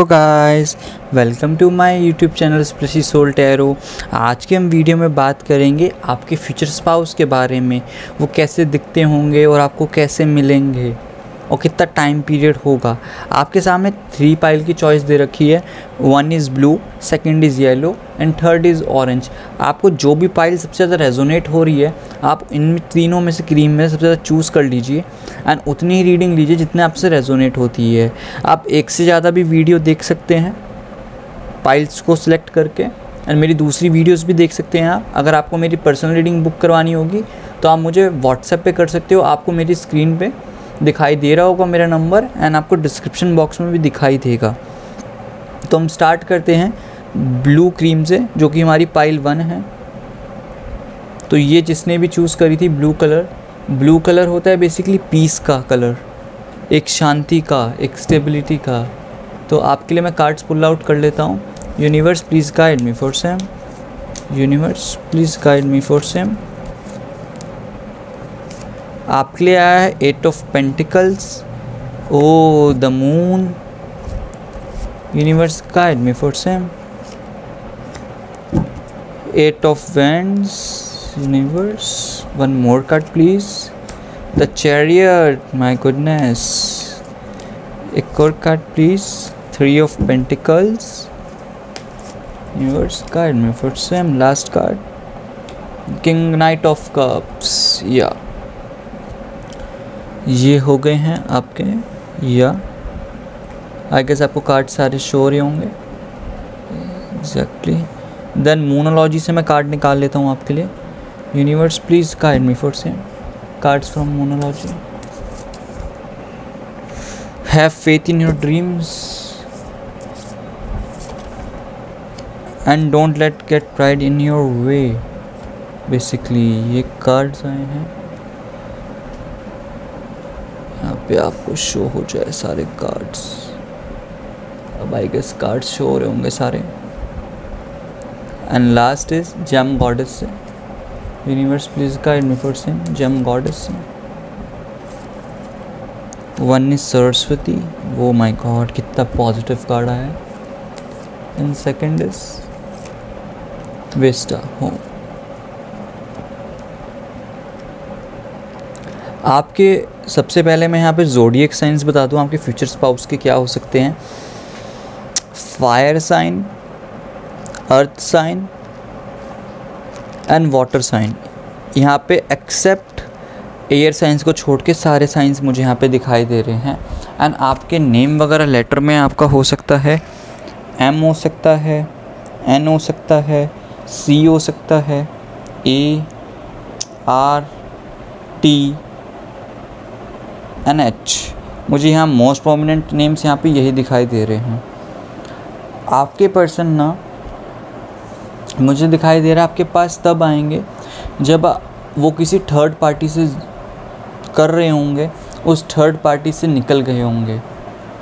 Guys, welcome to my YouTube channel Splishy Soul Tarot. आज के हम वीडियो में बात करेंगे आपके फ्यूचर स्पाउस के बारे में। वो कैसे दिखते होंगे और आपको कैसे मिलेंगे और कितना टाइम पीरियड होगा। आपके सामने 3 पाइल की चॉइस दे रखी है। 1 is blue, 2nd is yellow and 3rd is orange. आपको जो भी पाइल सबसे ज़्यादा रेजोनेट हो रही है, आप इन तीनों में से क्रीम में सबसे ज़्यादा चूज़ कर लीजिए एंड उतनी ही रीडिंग लीजिए जितने आपसे रेजोनेट होती है। आप एक से ज़्यादा भी वीडियो देख सकते हैं पाइल्स को सिलेक्ट करके, एंड मेरी दूसरी वीडियोस भी देख सकते हैं आप। अगर आपको मेरी पर्सनल रीडिंग बुक करवानी होगी तो आप मुझे व्हाट्सएप पे कर सकते हो। आपको मेरी स्क्रीन पे दिखाई दे रहा होगा मेरा नंबर, एंड आपको डिस्क्रिप्शन बॉक्स में भी दिखाई देगा। तो हम स्टार्ट करते हैं ब्लू क्रीम से, जो कि हमारी पाइल 1 है। तो ये जिसने भी चूज़ करी थी ब्लू कलर होता है बेसिकली पीस का कलर, एक शांति का, एक स्टेबिलिटी का। तो आपके लिए मैं कार्ड्स पुल आउट कर लेता हूँ। Universe please guide me for same, universe please guide me for same. आपके लिए आया है 8 of pentacles, oh the moon. Universe guide me for same. 8 of wands, universe one more card please. The chariot, my goodness, एक और card प्लीज। 3 of pentacles, universe guide me for same. Last card king knight of cups. या ये हो गए हैं आपके, या आई गेस आपको कार्ड सारे शो हो रहे होंगे एग्जैक्टली। देन मोनोलॉजी से मैं कार्ड निकाल लेता हूँ आपके लिए। Universe please guide me for same cards from Moonology. Have faith in your dreams and don't let get pride in your way. Basically ये कार्ड्स आए हैं, यहाँ पे आपको शो हो जाए सारे कार्ड्स। अब आई गेस कार्ड्स शो हो रहे होंगे सारे। And last is gem goddess से। Universe please guide me for same gem goddess से। 1 इज सरस्वती, वो माय गॉड कितना पॉजिटिव कार्ड आया है। And 2nd is Vesta home. आपके सबसे पहले मैं यहाँ पे ज़ोडिएक साइंस बता दूँ आपके फ्यूचर स्पाउस के क्या हो सकते हैं। Fire sign, earth sign and water sign. यहाँ पे एक्सेप्ट एयर साइंस को छोड़ के सारे साइंस मुझे यहाँ पे दिखाई दे रहे हैं। एंड आपके नेम वगैरह लेटर में आपका हो सकता है M हो सकता है, N हो सकता है, C हो सकता है, A, R, T and H। मुझे यहाँ मोस्ट प्रोमिनेंट नेम्स यहाँ पे यही दिखाई दे रहे हैं। आपके पर्सन ना मुझे दिखाई दे रहा है आपके पास तब आएंगे जब वो किसी थर्ड पार्टी से कर रहे होंगे, उस थर्ड पार्टी से निकल गए होंगे।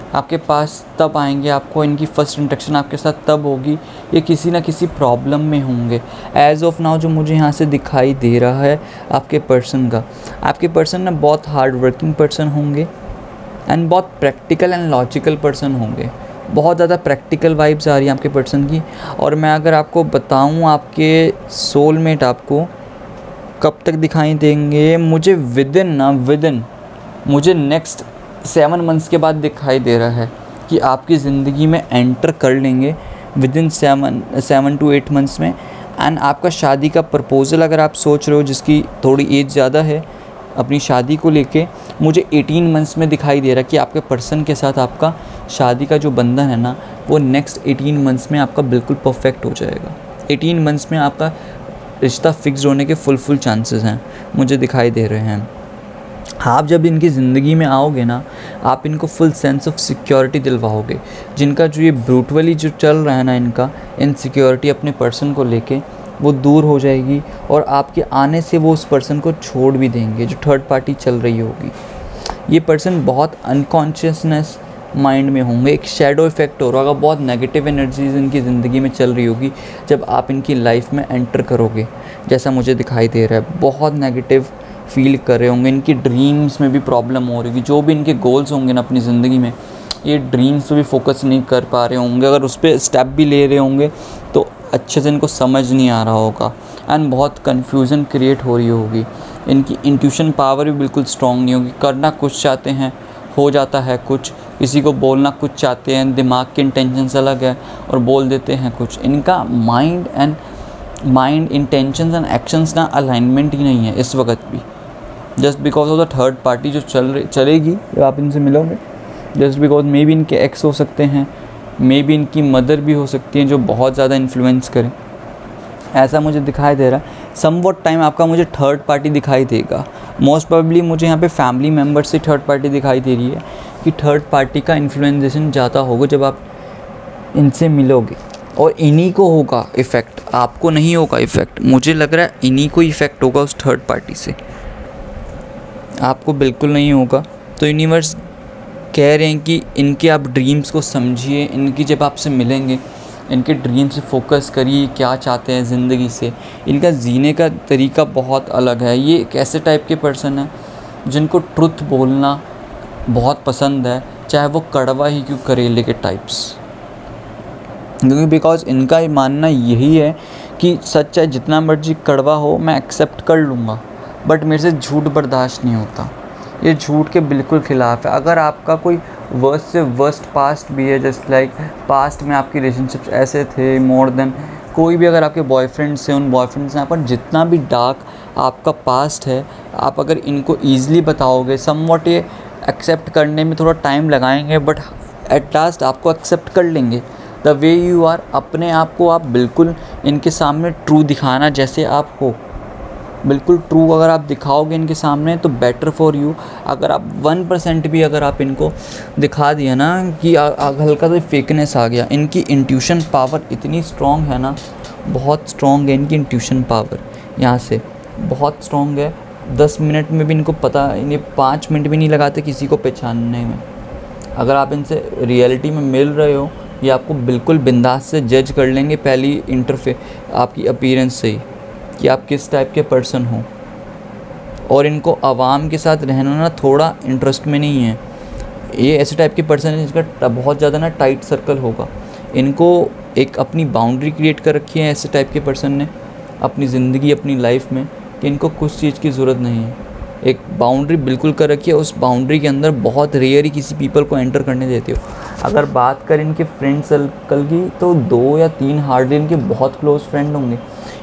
आपके पास तब आएंगे, आपको इनकी फ़र्स्ट इंट्रैक्शन आपके साथ तब होगी, ये किसी ना किसी प्रॉब्लम में होंगे। एज़ ऑफ नाउ जो मुझे यहाँ से दिखाई दे रहा है आपके पर्सन का, आपके पर्सन ना बहुत हार्ड वर्किंग पर्सन होंगे एंड बहुत प्रैक्टिकल एंड लॉजिकल पर्सन होंगे। बहुत ज़्यादा प्रैक्टिकल वाइब्स आ रही हैं आपके पर्सन की। और मैं अगर आपको बताऊँ आपके सोलमेट आपको कब तक दिखाई देंगे, मुझे विदिन मुझे नेक्स्ट 7 मंथ्स के बाद दिखाई दे रहा है कि आपकी ज़िंदगी में एंटर कर लेंगे विदिन 7 to 8 मंथ्स में। एंड आपका शादी का प्रपोज़ल अगर आप सोच रहे हो, जिसकी थोड़ी एज ज़्यादा है अपनी शादी को लेके, मुझे 18 मंथ्स में दिखाई दे रहा है कि आपके पर्सन के साथ आपका शादी का जो बंधन है ना, वो नेक्स्ट 18 मंथ्स में आपका बिल्कुल परफेक्ट हो जाएगा। 18 मंथ्स में आपका रिश्ता फिक्स होने के फुल चांसेस हैं, मुझे दिखाई दे रहे हैं। आप जब इनकी ज़िंदगी में आओगे ना, आप इनको फुल सेंस ऑफ सिक्योरिटी दिलवाओगे। जिनका जो ये ब्रूटली जो चल रहा है ना, इनका इनसिक्योरिटी अपने पर्सन को लेके, वो दूर हो जाएगी और आपके आने से वो उस पर्सन को छोड़ भी देंगे जो थर्ड पार्टी चल रही होगी। ये पर्सन बहुत अनकॉन्शियसनेस माइंड में होंगे, एक शैडो इफ़ेक्ट हो रहा होगा, बहुत नेगेटिव एनर्जीज इनकी ज़िंदगी में चल रही होगी जब आप इनकी लाइफ में एंटर करोगे, जैसा मुझे दिखाई दे रहा है। बहुत नेगेटिव फील कर रहे होंगे, इनकी ड्रीम्स में भी प्रॉब्लम हो रही होगी। जो भी इनके गोल्स होंगे ना अपनी ज़िंदगी में, ये ड्रीम्स पे भी फोकस नहीं कर पा रहे होंगे, अगर उस पर स्टेप भी ले रहे होंगे तो अच्छे से इनको समझ नहीं आ रहा होगा एंड बहुत कन्फ्यूज़न क्रिएट हो रही होगी। इनकी इंट्यूशन पावर भी बिल्कुल स्ट्रॉन्ग नहीं होगी, करना कुछ चाहते हैं हो जाता है कुछ, किसी को बोलना कुछ चाहते हैं, दिमाग के इंटेंशंस अलग है और बोल देते हैं कुछ। इनका माइंड इंटेंशंस एंड एक्शंस का अलाइनमेंट ही नहीं है इस वक्त भी, just because of the third party जो चलेगी जब आप इनसे मिलोगे, जस्ट बिकॉज मे बी इनके एक्स हो सकते हैं, मे बी इनकी मदर भी हो सकती हैं जो बहुत ज़्यादा इन्फ्लुएंस करें, ऐसा मुझे दिखाई दे रहा है। समवॉट टाइम आपका मुझे थर्ड पार्टी दिखाई देगा, मोस्ट प्रोबेबली मुझे यहाँ पे फैमिली मेम्बर्स से थर्ड पार्टी दिखाई दे रही है कि थर्ड पार्टी का इन्फ्लुएंसेशन ज़्यादा होगा जब आप इनसे मिलोगे, और इन्हीं को होगा इफ़ेक्ट, आपको नहीं होगा इफ़ेक्ट। मुझे लग रहा है इन्हीं को इफ़ेक्ट होगा उस थर्ड पार्टी से, आपको बिल्कुल नहीं होगा। तो यूनिवर्स कह रहे हैं कि इनके आप ड्रीम्स को समझिए, इनकी जब आपसे मिलेंगे इनके ड्रीम से फोकस करिए, क्या चाहते हैं ज़िंदगी से। इनका जीने का तरीका बहुत अलग है। ये एक ऐसे टाइप के पर्सन है जिनको ट्रुथ बोलना बहुत पसंद है, चाहे वो कड़वा ही क्यों करेले के टाइप्स, क्योंकि बिकॉज इनका मानना यही है कि सच चाहे जितना मर्जी कड़वा हो मैं एक्सेप्ट कर लूँगा, बट मेरे से झूठ बर्दाश्त नहीं होता। ये झूठ के बिल्कुल ख़िलाफ़ है। अगर आपका कोई वर्स्ट से वर्स्ट पास्ट भी है, जस्ट लाइक पास्ट में आपकी रिलेशनशिप्स ऐसे थे मोर देन कोई भी, अगर आपके बॉयफ्रेंड्स हैं उन बॉयफ्रेंड्स से पर जितना भी डार्क आपका पास्ट है, आप अगर इनको ईज़िली बताओगे, समवॉट ये एक्सेप्ट करने में थोड़ा टाइम लगाएंगे, बट एट लास्ट आपको एक्सेप्ट कर लेंगे द वे यू आर। अपने आप को आप बिल्कुल इनके सामने ट्रू दिखाना जैसे आप हो, बिल्कुल ट्रू अगर आप दिखाओगे इनके सामने तो बेटर फॉर यू। अगर आप 1% भी अगर आप इनको दिखा दिया ना कि हल्का सा फेकनेस आ गया, इनकी इंट्यूशन पावर इतनी स्ट्रॉन्ग है ना, बहुत स्ट्रॉन्ग है इनकी इंट्यूशन पावर, यहाँ से बहुत स्ट्रॉन्ग है। 10 मिनट में भी इनको पता, इन्हें 5 मिनट भी नहीं लगाते किसी को पहचानने में। अगर आप इनसे रियलिटी में मिल रहे हो, ये आपको बिल्कुल बिंदास से जज कर लेंगे पहली आपकी अपीयरेंस से ही कि आप किस टाइप के पर्सन हो। और इनको आवाम के साथ रहना ना थोड़ा इंटरेस्ट में नहीं है। ये ऐसे टाइप के पर्सन है जिसका बहुत ज़्यादा ना टाइट सर्कल होगा। इनको एक अपनी बाउंड्री क्रिएट कर रखी है ऐसे टाइप के पर्सन ने अपनी ज़िंदगी अपनी लाइफ में, कि इनको कुछ चीज़ की ज़रूरत नहीं है। एक बाउंड्री बिल्कुल कर रखी है, उस बाउंड्री के अंदर बहुत रेयर ही किसी पीपल को एंटर करने देते हो। अगर बात करें इनके फ्रेंड सर्कल की तो 2 या 3 हार्डली इनके बहुत क्लोज फ्रेंड होंगे।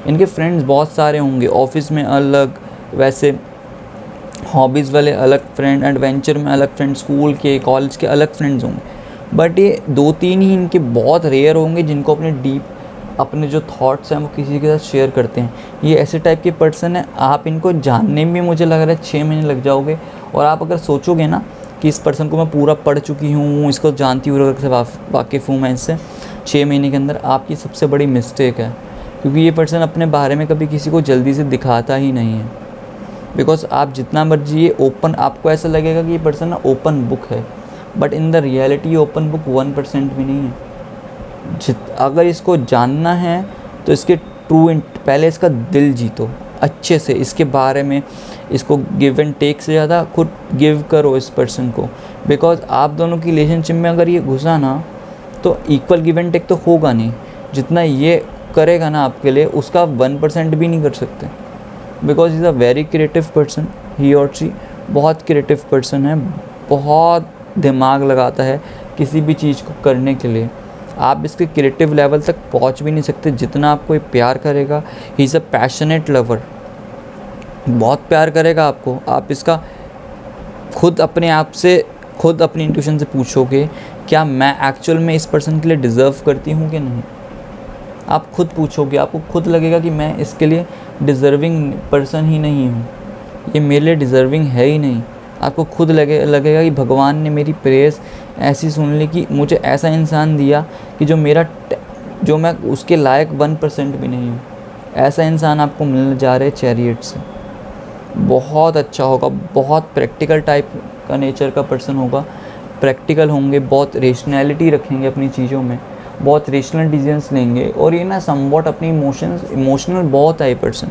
इनके फ्रेंड्स बहुत सारे होंगे, ऑफिस में अलग, वैसे हॉबीज़ वाले अलग फ्रेंड, एडवेंचर में अलग फ्रेंड, स्कूल के कॉलेज के अलग फ्रेंड्स होंगे। बट ये 2-3 ही इनके बहुत रेयर होंगे जिनको अपने डीप अपने जो थॉट्स हैं वो किसी के साथ शेयर करते हैं। ये ऐसे टाइप के पर्सन है, आप इनको जानने में मुझे लग रहा है 6 महीने लग जाओगे। और आप अगर सोचोगे ना कि इस पर्सन को मैं पूरा पढ़ चुकी हूँ, इसको जानती हूँ, से वाकिफ़ हूँ मैं इससे, 6 महीने के अंदर आपकी सबसे बड़ी मिस्टेक है। क्योंकि ये पर्सन अपने बारे में कभी किसी को जल्दी से दिखाता ही नहीं है। बिकॉज आप जितना मर्जी ये ओपन, आपको ऐसा लगेगा कि ये पर्सन ना ओपन बुक है, but in the reality open book 1% भी नहीं है। अगर इसको जानना है तो इसके पहले इसका दिल जीतो अच्छे से, इसके बारे में इसको गिव एंड टेक से ज़्यादा खुद गिव करो इस पर्सन को। बिकॉज आप दोनों की रिलेशनशिप में अगर ये घुसा ना तो इक्वल गिव एंड टेक तो होगा नहीं। जितना ये करेगा ना आपके लिए उसका 1% भी नहीं कर सकते। Because is a very creative person, he और शी बहुत क्रिएटिव पर्सन है, बहुत दिमाग लगाता है किसी भी चीज़ को करने के लिए। आप इसके क्रिएटिव लेवल तक पहुंच भी नहीं सकते जितना आपको ये प्यार करेगा। He is a passionate lover, बहुत प्यार करेगा आपको। आप इसका खुद अपने आप से, खुद अपनी इंट्यूशन से पूछोगे क्या मैं एक्चुअल में इस पर्सन के लिए डिज़र्व करती हूँ कि नहीं। आप खुद पूछोगे, आपको खुद लगेगा कि मैं इसके लिए डिज़र्विंग पर्सन ही नहीं हूँ, ये मेरे लिए डिज़र्विंग है ही नहीं। आपको खुद लगेगा कि भगवान ने मेरी प्रेयर्स ऐसी सुन ली कि मुझे ऐसा इंसान दिया कि जो मैं उसके लायक 1% भी नहीं हूँ। ऐसा इंसान आपको मिलने जा रहे चैरियट से। बहुत अच्छा होगा, बहुत प्रैक्टिकल टाइप का नेचर का पर्सन होगा, प्रैक्टिकल होंगे, बहुत रेशनैलिटी रखेंगे अपनी चीज़ों में, बहुत रेशनल डिसीजंस लेंगे। और ये ना समवॉट अपनी इमोशनल बहुत है पर्सन,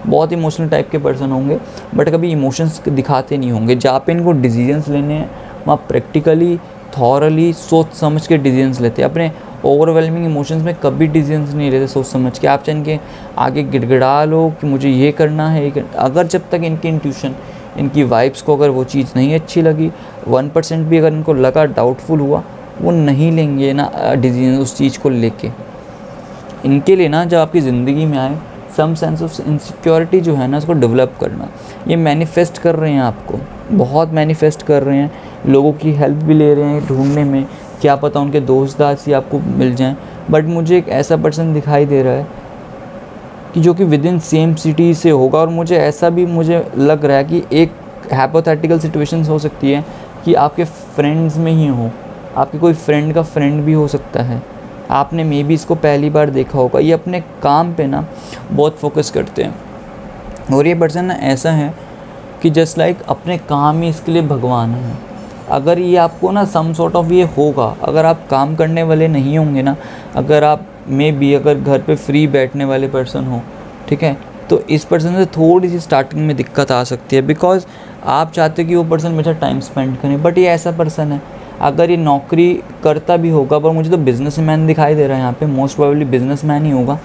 बहुत इमोशनल टाइप के पर्सन होंगे, बट कभी इमोशंस दिखाते नहीं होंगे। जहाँ पे इनको डिसीजंस लेने हैं वहाँ प्रैक्टिकली थॉरली सोच समझ के डिसीजंस लेते हैं। अपने ओवरवेलमिंग इमोशंस में कभी डिसीजंस नहीं लेते सोच समझ के। आप चाहे आगे गिड़गिड़ा लो कि मुझे ये करना है, अगर जब तक इनकी इंट्यूशन, इनकी वाइब्स को अगर वो चीज़ नहीं अच्छी लगी, 1% भी अगर इनको लगा, डाउटफुल हुआ, वो नहीं लेंगे ना डिसीजन उस चीज़ को लेके। इनके लिए ना जब आपकी ज़िंदगी में आए सम सेंस ऑफ इनसिक्योरिटी जो है ना उसको डेवलप करना। ये मैनिफेस्ट कर रहे हैं, आपको बहुत मैनिफेस्ट कर रहे हैं, लोगों की हेल्प भी ले रहे हैं ढूंढने में, क्या पता उनके दोस्त दास्त ही आपको मिल जाएं। बट मुझे एक ऐसा पर्सन दिखाई दे रहा है कि जो कि विद इन सेम सिटी से होगा, और मुझे ऐसा भी मुझे लग रहा है कि एक हाइपोथेटिकल सिचुएशंस हो सकती है कि आपके फ्रेंड्स में ही हो, आपके कोई फ्रेंड का फ्रेंड भी हो सकता है। आपने मे बी इसको पहली बार देखा होगा। ये अपने काम पे ना बहुत फोकस करते हैं, और ये पर्सन ना ऐसा है कि जस्ट लाइक अपने काम ही इसके लिए भगवान है। अगर ये आपको ना सम सॉर्ट ऑफ ये होगा, अगर आप काम करने वाले नहीं होंगे ना, अगर आप मे बी अगर घर पे फ्री बैठने वाले पर्सन हो, ठीक है, तो इस पर्सन से थोड़ी सी स्टार्टिंग में दिक्कत आ सकती है, बिकॉज आप चाहते हो कि वो पर्सन हमेशा टाइम स्पेंड करे। बट ये ऐसा पर्सन है, अगर ये नौकरी करता भी होगा, पर मुझे तो बिजनेसमैन दिखाई दे रहा है यहाँ पे, मोस्ट प्रोबेबली बिजनेसमैन ही होगा।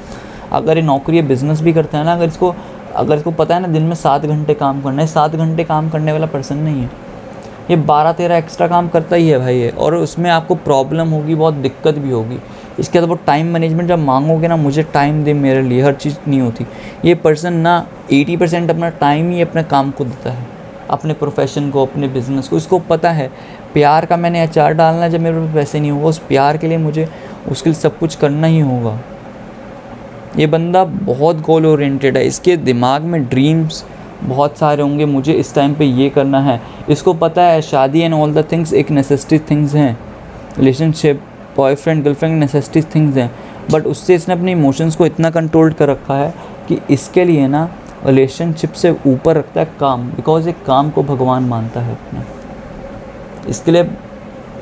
अगर ये नौकरी या बिज़नेस भी करता है ना, अगर इसको पता है ना दिन में 7 घंटे काम करना है, 7 घंटे काम करने वाला पर्सन नहीं है ये, 12-13 एक्स्ट्रा काम करता ही है भाई है, और उसमें आपको प्रॉब्लम होगी, बहुत दिक्कत भी होगी। इसके बाद वो टाइम मैनेजमेंट जब मांगोगे ना, मुझे टाइम दे मेरे लिए, हर चीज़ नहीं होती। ये पर्सन ना 80% अपना टाइम ही अपने काम को देता है, अपने प्रोफेशन को, अपने बिज़नेस को। इसको पता है प्यार का मैंने अचार डालना है, जब मेरे पास पैसे नहीं होगा, उस प्यार के लिए मुझे उसके लिए सब कुछ करना ही होगा। ये बंदा बहुत गोल ओरिएंटेड है, इसके दिमाग में ड्रीम्स बहुत सारे होंगे, मुझे इस टाइम पे ये करना है। इसको पता है शादी एंड ऑल द थिंग्स एक नेसेसिटी थिंग्स हैं, relationship, boyfriend girlfriend necessity things हैं, बट उससे इसने अपने इमोशंस को इतना कंट्रोल कर रखा है कि इसके लिए ना रिलेशनशिप से ऊपर रखता है काम, बिकॉज एक काम को भगवान मानता है अपना। इसके लिए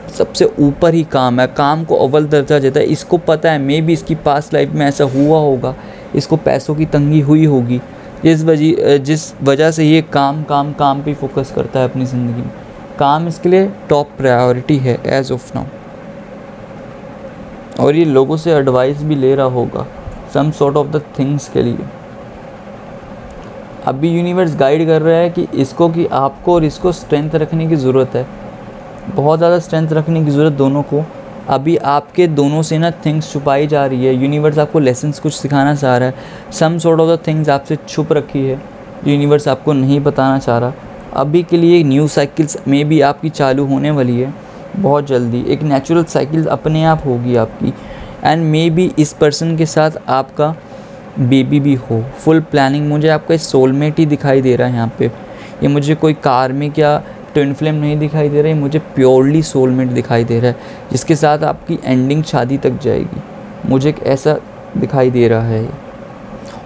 सबसे ऊपर ही काम है, काम को अव्वल दर्जा देता है। इसको पता है मे बी इसकी पास्ट लाइफ में ऐसा हुआ होगा, इसको पैसों की तंगी हुई होगी, जिस वजह से ये काम पे फोकस करता है अपनी ज़िंदगी में। काम इसके लिए टॉप प्रायोरिटी है एज ऑफ नाउ, और ये लोगों से एडवाइस भी ले रहा होगा some sort of the things के लिए। अभी यूनिवर्स गाइड कर रहा है कि इसको, कि आपको और इसको स्ट्रेंथ रखने की ज़रूरत है, बहुत ज़्यादा स्ट्रेंथ रखने की ज़रूरत दोनों को। अभी आपके दोनों से ना थिंग्स छुपाई जा रही है, यूनिवर्स आपको लेसन्स कुछ सिखाना चाह रहा है, some sort of the things आपसे छुप रखी है, यूनिवर्स आपको नहीं बताना चाह रहा। अभी के लिए न्यू साइकिल्स में भी आपकी चालू होने वाली है बहुत जल्दी, एक नेचुरल साइकिल अपने आप होगी आपकी, एंड मे बी इस पर्सन के साथ आपका बेबी भी हो। फुल प्लानिंग, मुझे आपका सोलमेट ही दिखाई दे रहा है यहाँ पे। ये मुझे कोई कार्मिक या ट्विन फ्लेम नहीं दिखाई दे रही, मुझे प्योरली सोलमेट दिखाई दे रहा है, जिसके साथ आपकी एंडिंग शादी तक जाएगी। मुझे एक ऐसा दिखाई दे रहा है,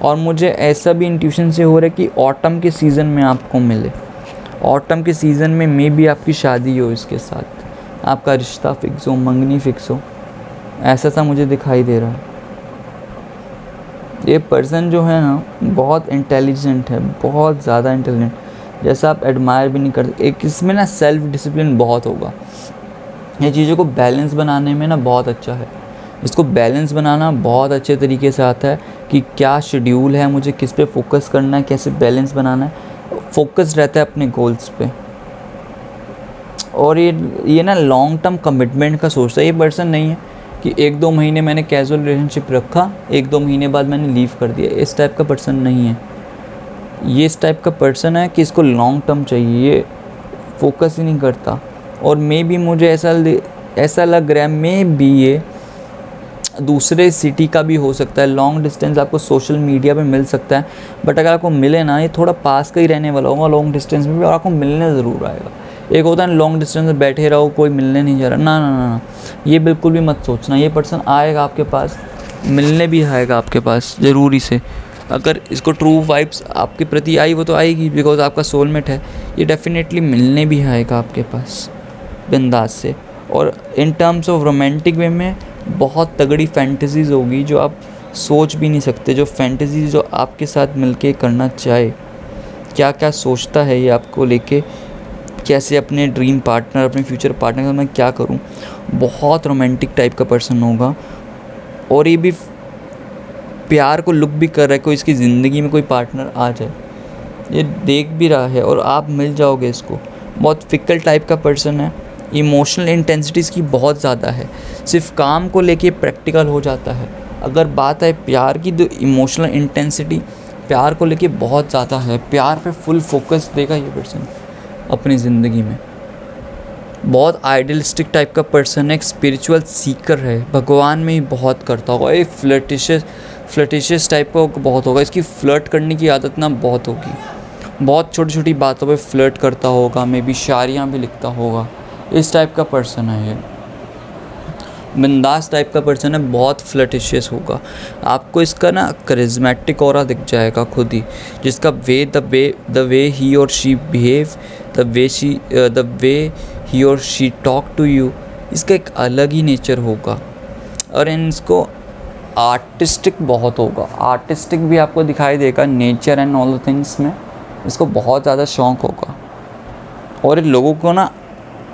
और मुझे ऐसा भी इंट्यूशन से हो रहा है कि ऑटम के सीज़न में आपको मिले, ऑटम के सीज़न में मे बी आपकी शादी हो, इसके साथ आपका रिश्ता फिक्स हो, मंगनी फिक्स हो, ऐसा सा मुझे दिखाई दे रहा है। ये पर्सन जो है ना बहुत इंटेलिजेंट है, बहुत ज़्यादा इंटेलिजेंट, जैसा आप एडमायर भी नहीं करते। एक इसमें ना सेल्फ डिसिप्लिन बहुत होगा, ये चीज़ों को बैलेंस बनाने में ना बहुत अच्छा है। इसको बैलेंस बनाना बहुत अच्छे तरीके से आता है कि क्या शेड्यूल है, मुझे किस पे फोकस करना है, कैसे बैलेंस बनाना है। फोकस रहता है अपने गोल्स पे, और ये ना लॉन्ग टर्म कमिटमेंट का सोचता है। ये पर्सन नहीं है कि 1-2 महीने मैंने कैजुअल रिलेशनशिप रखा, 1-2 महीने बाद मैंने लीव कर दिया, इस टाइप का पर्सन नहीं है। ये इस टाइप का पर्सन है कि इसको लॉन्ग टर्म चाहिए, ये फोकस ही नहीं करता। और मे बी मुझे ऐसा लग रहा है मे बी ये दूसरे सिटी का भी हो सकता है। लॉन्ग डिस्टेंस आपको सोशल मीडिया पे मिल सकता है, बट अगर आपको मिले ना, ये थोड़ा पास का ही रहने वाला होगा लॉन्ग डिस्टेंस में भी, और आपको मिलने ज़रूर आएगा। एक होता है लॉन्ग डिस्टेंस में बैठे रहो, कोई मिलने नहीं जा रहा, ना ना ना, ये बिल्कुल भी मत सोचना। ये पर्सन आएगा आपके पास, मिलने भी आएगा आपके पास ज़रूरी से। अगर इसको ट्रू वाइब्स आपके प्रति आई, वो तो आएगी बिकॉज आपका सोलमेट है। ये डेफिनेटली मिलने भी आएगा आपके पास बिंदास से। और in terms of romantic way में बहुत तगड़ी फैंटेसीज़ होगी जो आप सोच भी नहीं सकते, जो फैंटेसी जो आपके साथ मिलके करना चाहे, क्या क्या सोचता है ये आपको लेके, कैसे अपने ड्रीम पार्टनर, अपने फ्यूचर पार्टनर का मैं क्या करूँ। बहुत रोमांटिक टाइप का पर्सन होगा और ये भी प्यार को लुक भी कर रहा है, कोई इसकी ज़िंदगी में कोई पार्टनर आ जाए, ये देख भी रहा है और आप मिल जाओगे इसको। बहुत फिकल टाइप का पर्सन है, इमोशनल इंटेंसिटी इसकी बहुत ज़्यादा है, सिर्फ काम को लेके प्रैक्टिकल हो जाता है। अगर बात है प्यार की तो इमोशनल इंटेंसिटी प्यार को लेके बहुत ज़्यादा है, प्यार पे फुल फोकस देगा ये पर्सन अपनी ज़िंदगी में। बहुत आइडियलिस्टिक टाइप का पर्सन है, एक स्पिरिचुअल सीकर है, भगवान में ही बहुत करता होगा। एक फ्लर्टिशियस टाइप का बहुत होगा, इसकी फ्लर्ट करने की आदत ना बहुत होगी, बहुत छोटी छोटी बातों पे फ्लर्ट करता होगा, मे बी शायरियाँ भी लिखता होगा। इस टाइप का पर्सन है ये, बिंदास टाइप का पर्सन है, बहुत फ्लर्टिशियस होगा। आपको इसका ना करिज्मेटिक ऑरा दिख जाएगा खुद ही, जिसका द वे ही और शी बिहेव, द वे ही और शी टॉक टू यू, इसका एक अलग ही नेचर होगा। और इसको आर्टिस्टिक बहुत होगा, आर्टिस्टिक भी आपको दिखाई देगा nature and all the things में, इसको बहुत ज़्यादा शौक़ होगा। और लोगों को ना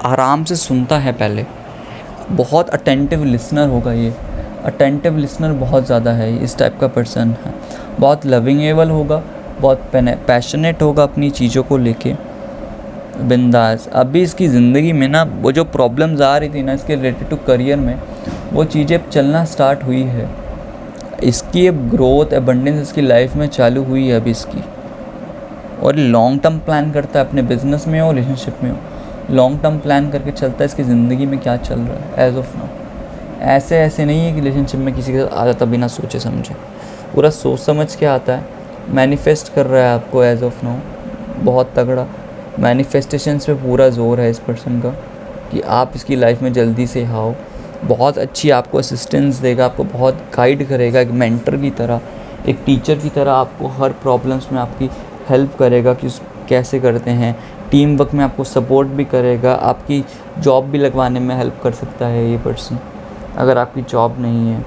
आराम से सुनता है पहले, बहुत अटेंटिव लिसनर होगा ये, अटेंटिव लिसनर बहुत ज़्यादा है, इस टाइप का पर्सन है। बहुत लविंगेबल होगा, बहुत पैशनेट होगा अपनी चीज़ों को लेके, बिंदास। अभी इसकी ज़िंदगी में ना वो जो प्रॉब्लम्स आ रही थी ना इसके रिलेटेड टू करियर में, वो चीज़ें अब चलना स्टार्ट हुई है। इसकी अब ग्रोथ एबंडेंस इसकी लाइफ में चालू हुई है अभी इसकी। और लॉन्ग टर्म प्लान करता है, अपने बिजनेस में हो, रिलेशनशिप में हो, लॉन्ग टर्म प्लान करके चलता है इसकी ज़िंदगी में क्या चल रहा है एज ऑफ नाउ। ऐसे नहीं है कि रिलेशनशिप में किसी के साथ आ जाता बिना सोचे समझे, पूरा सोच समझ के आता है। मैनिफेस्ट कर रहा है आपको एज ऑफ नाउ, बहुत तगड़ा मैनिफेस्टेशंस पे पूरा जोर है इस पर्सन का कि आप इसकी लाइफ में जल्दी से आओ। बहुत अच्छी आपको असिस्टेंस देगा, आपको बहुत गाइड करेगा, एक मेंटर की तरह, एक टीचर की तरह आपको हर प्रॉब्लम्स में आपकी हेल्प करेगा कि कैसे करते हैं। टीम वर्क में आपको सपोर्ट भी करेगा, आपकी जॉब भी लगवाने में हेल्प कर सकता है ये पर्सन अगर आपकी जॉब नहीं है।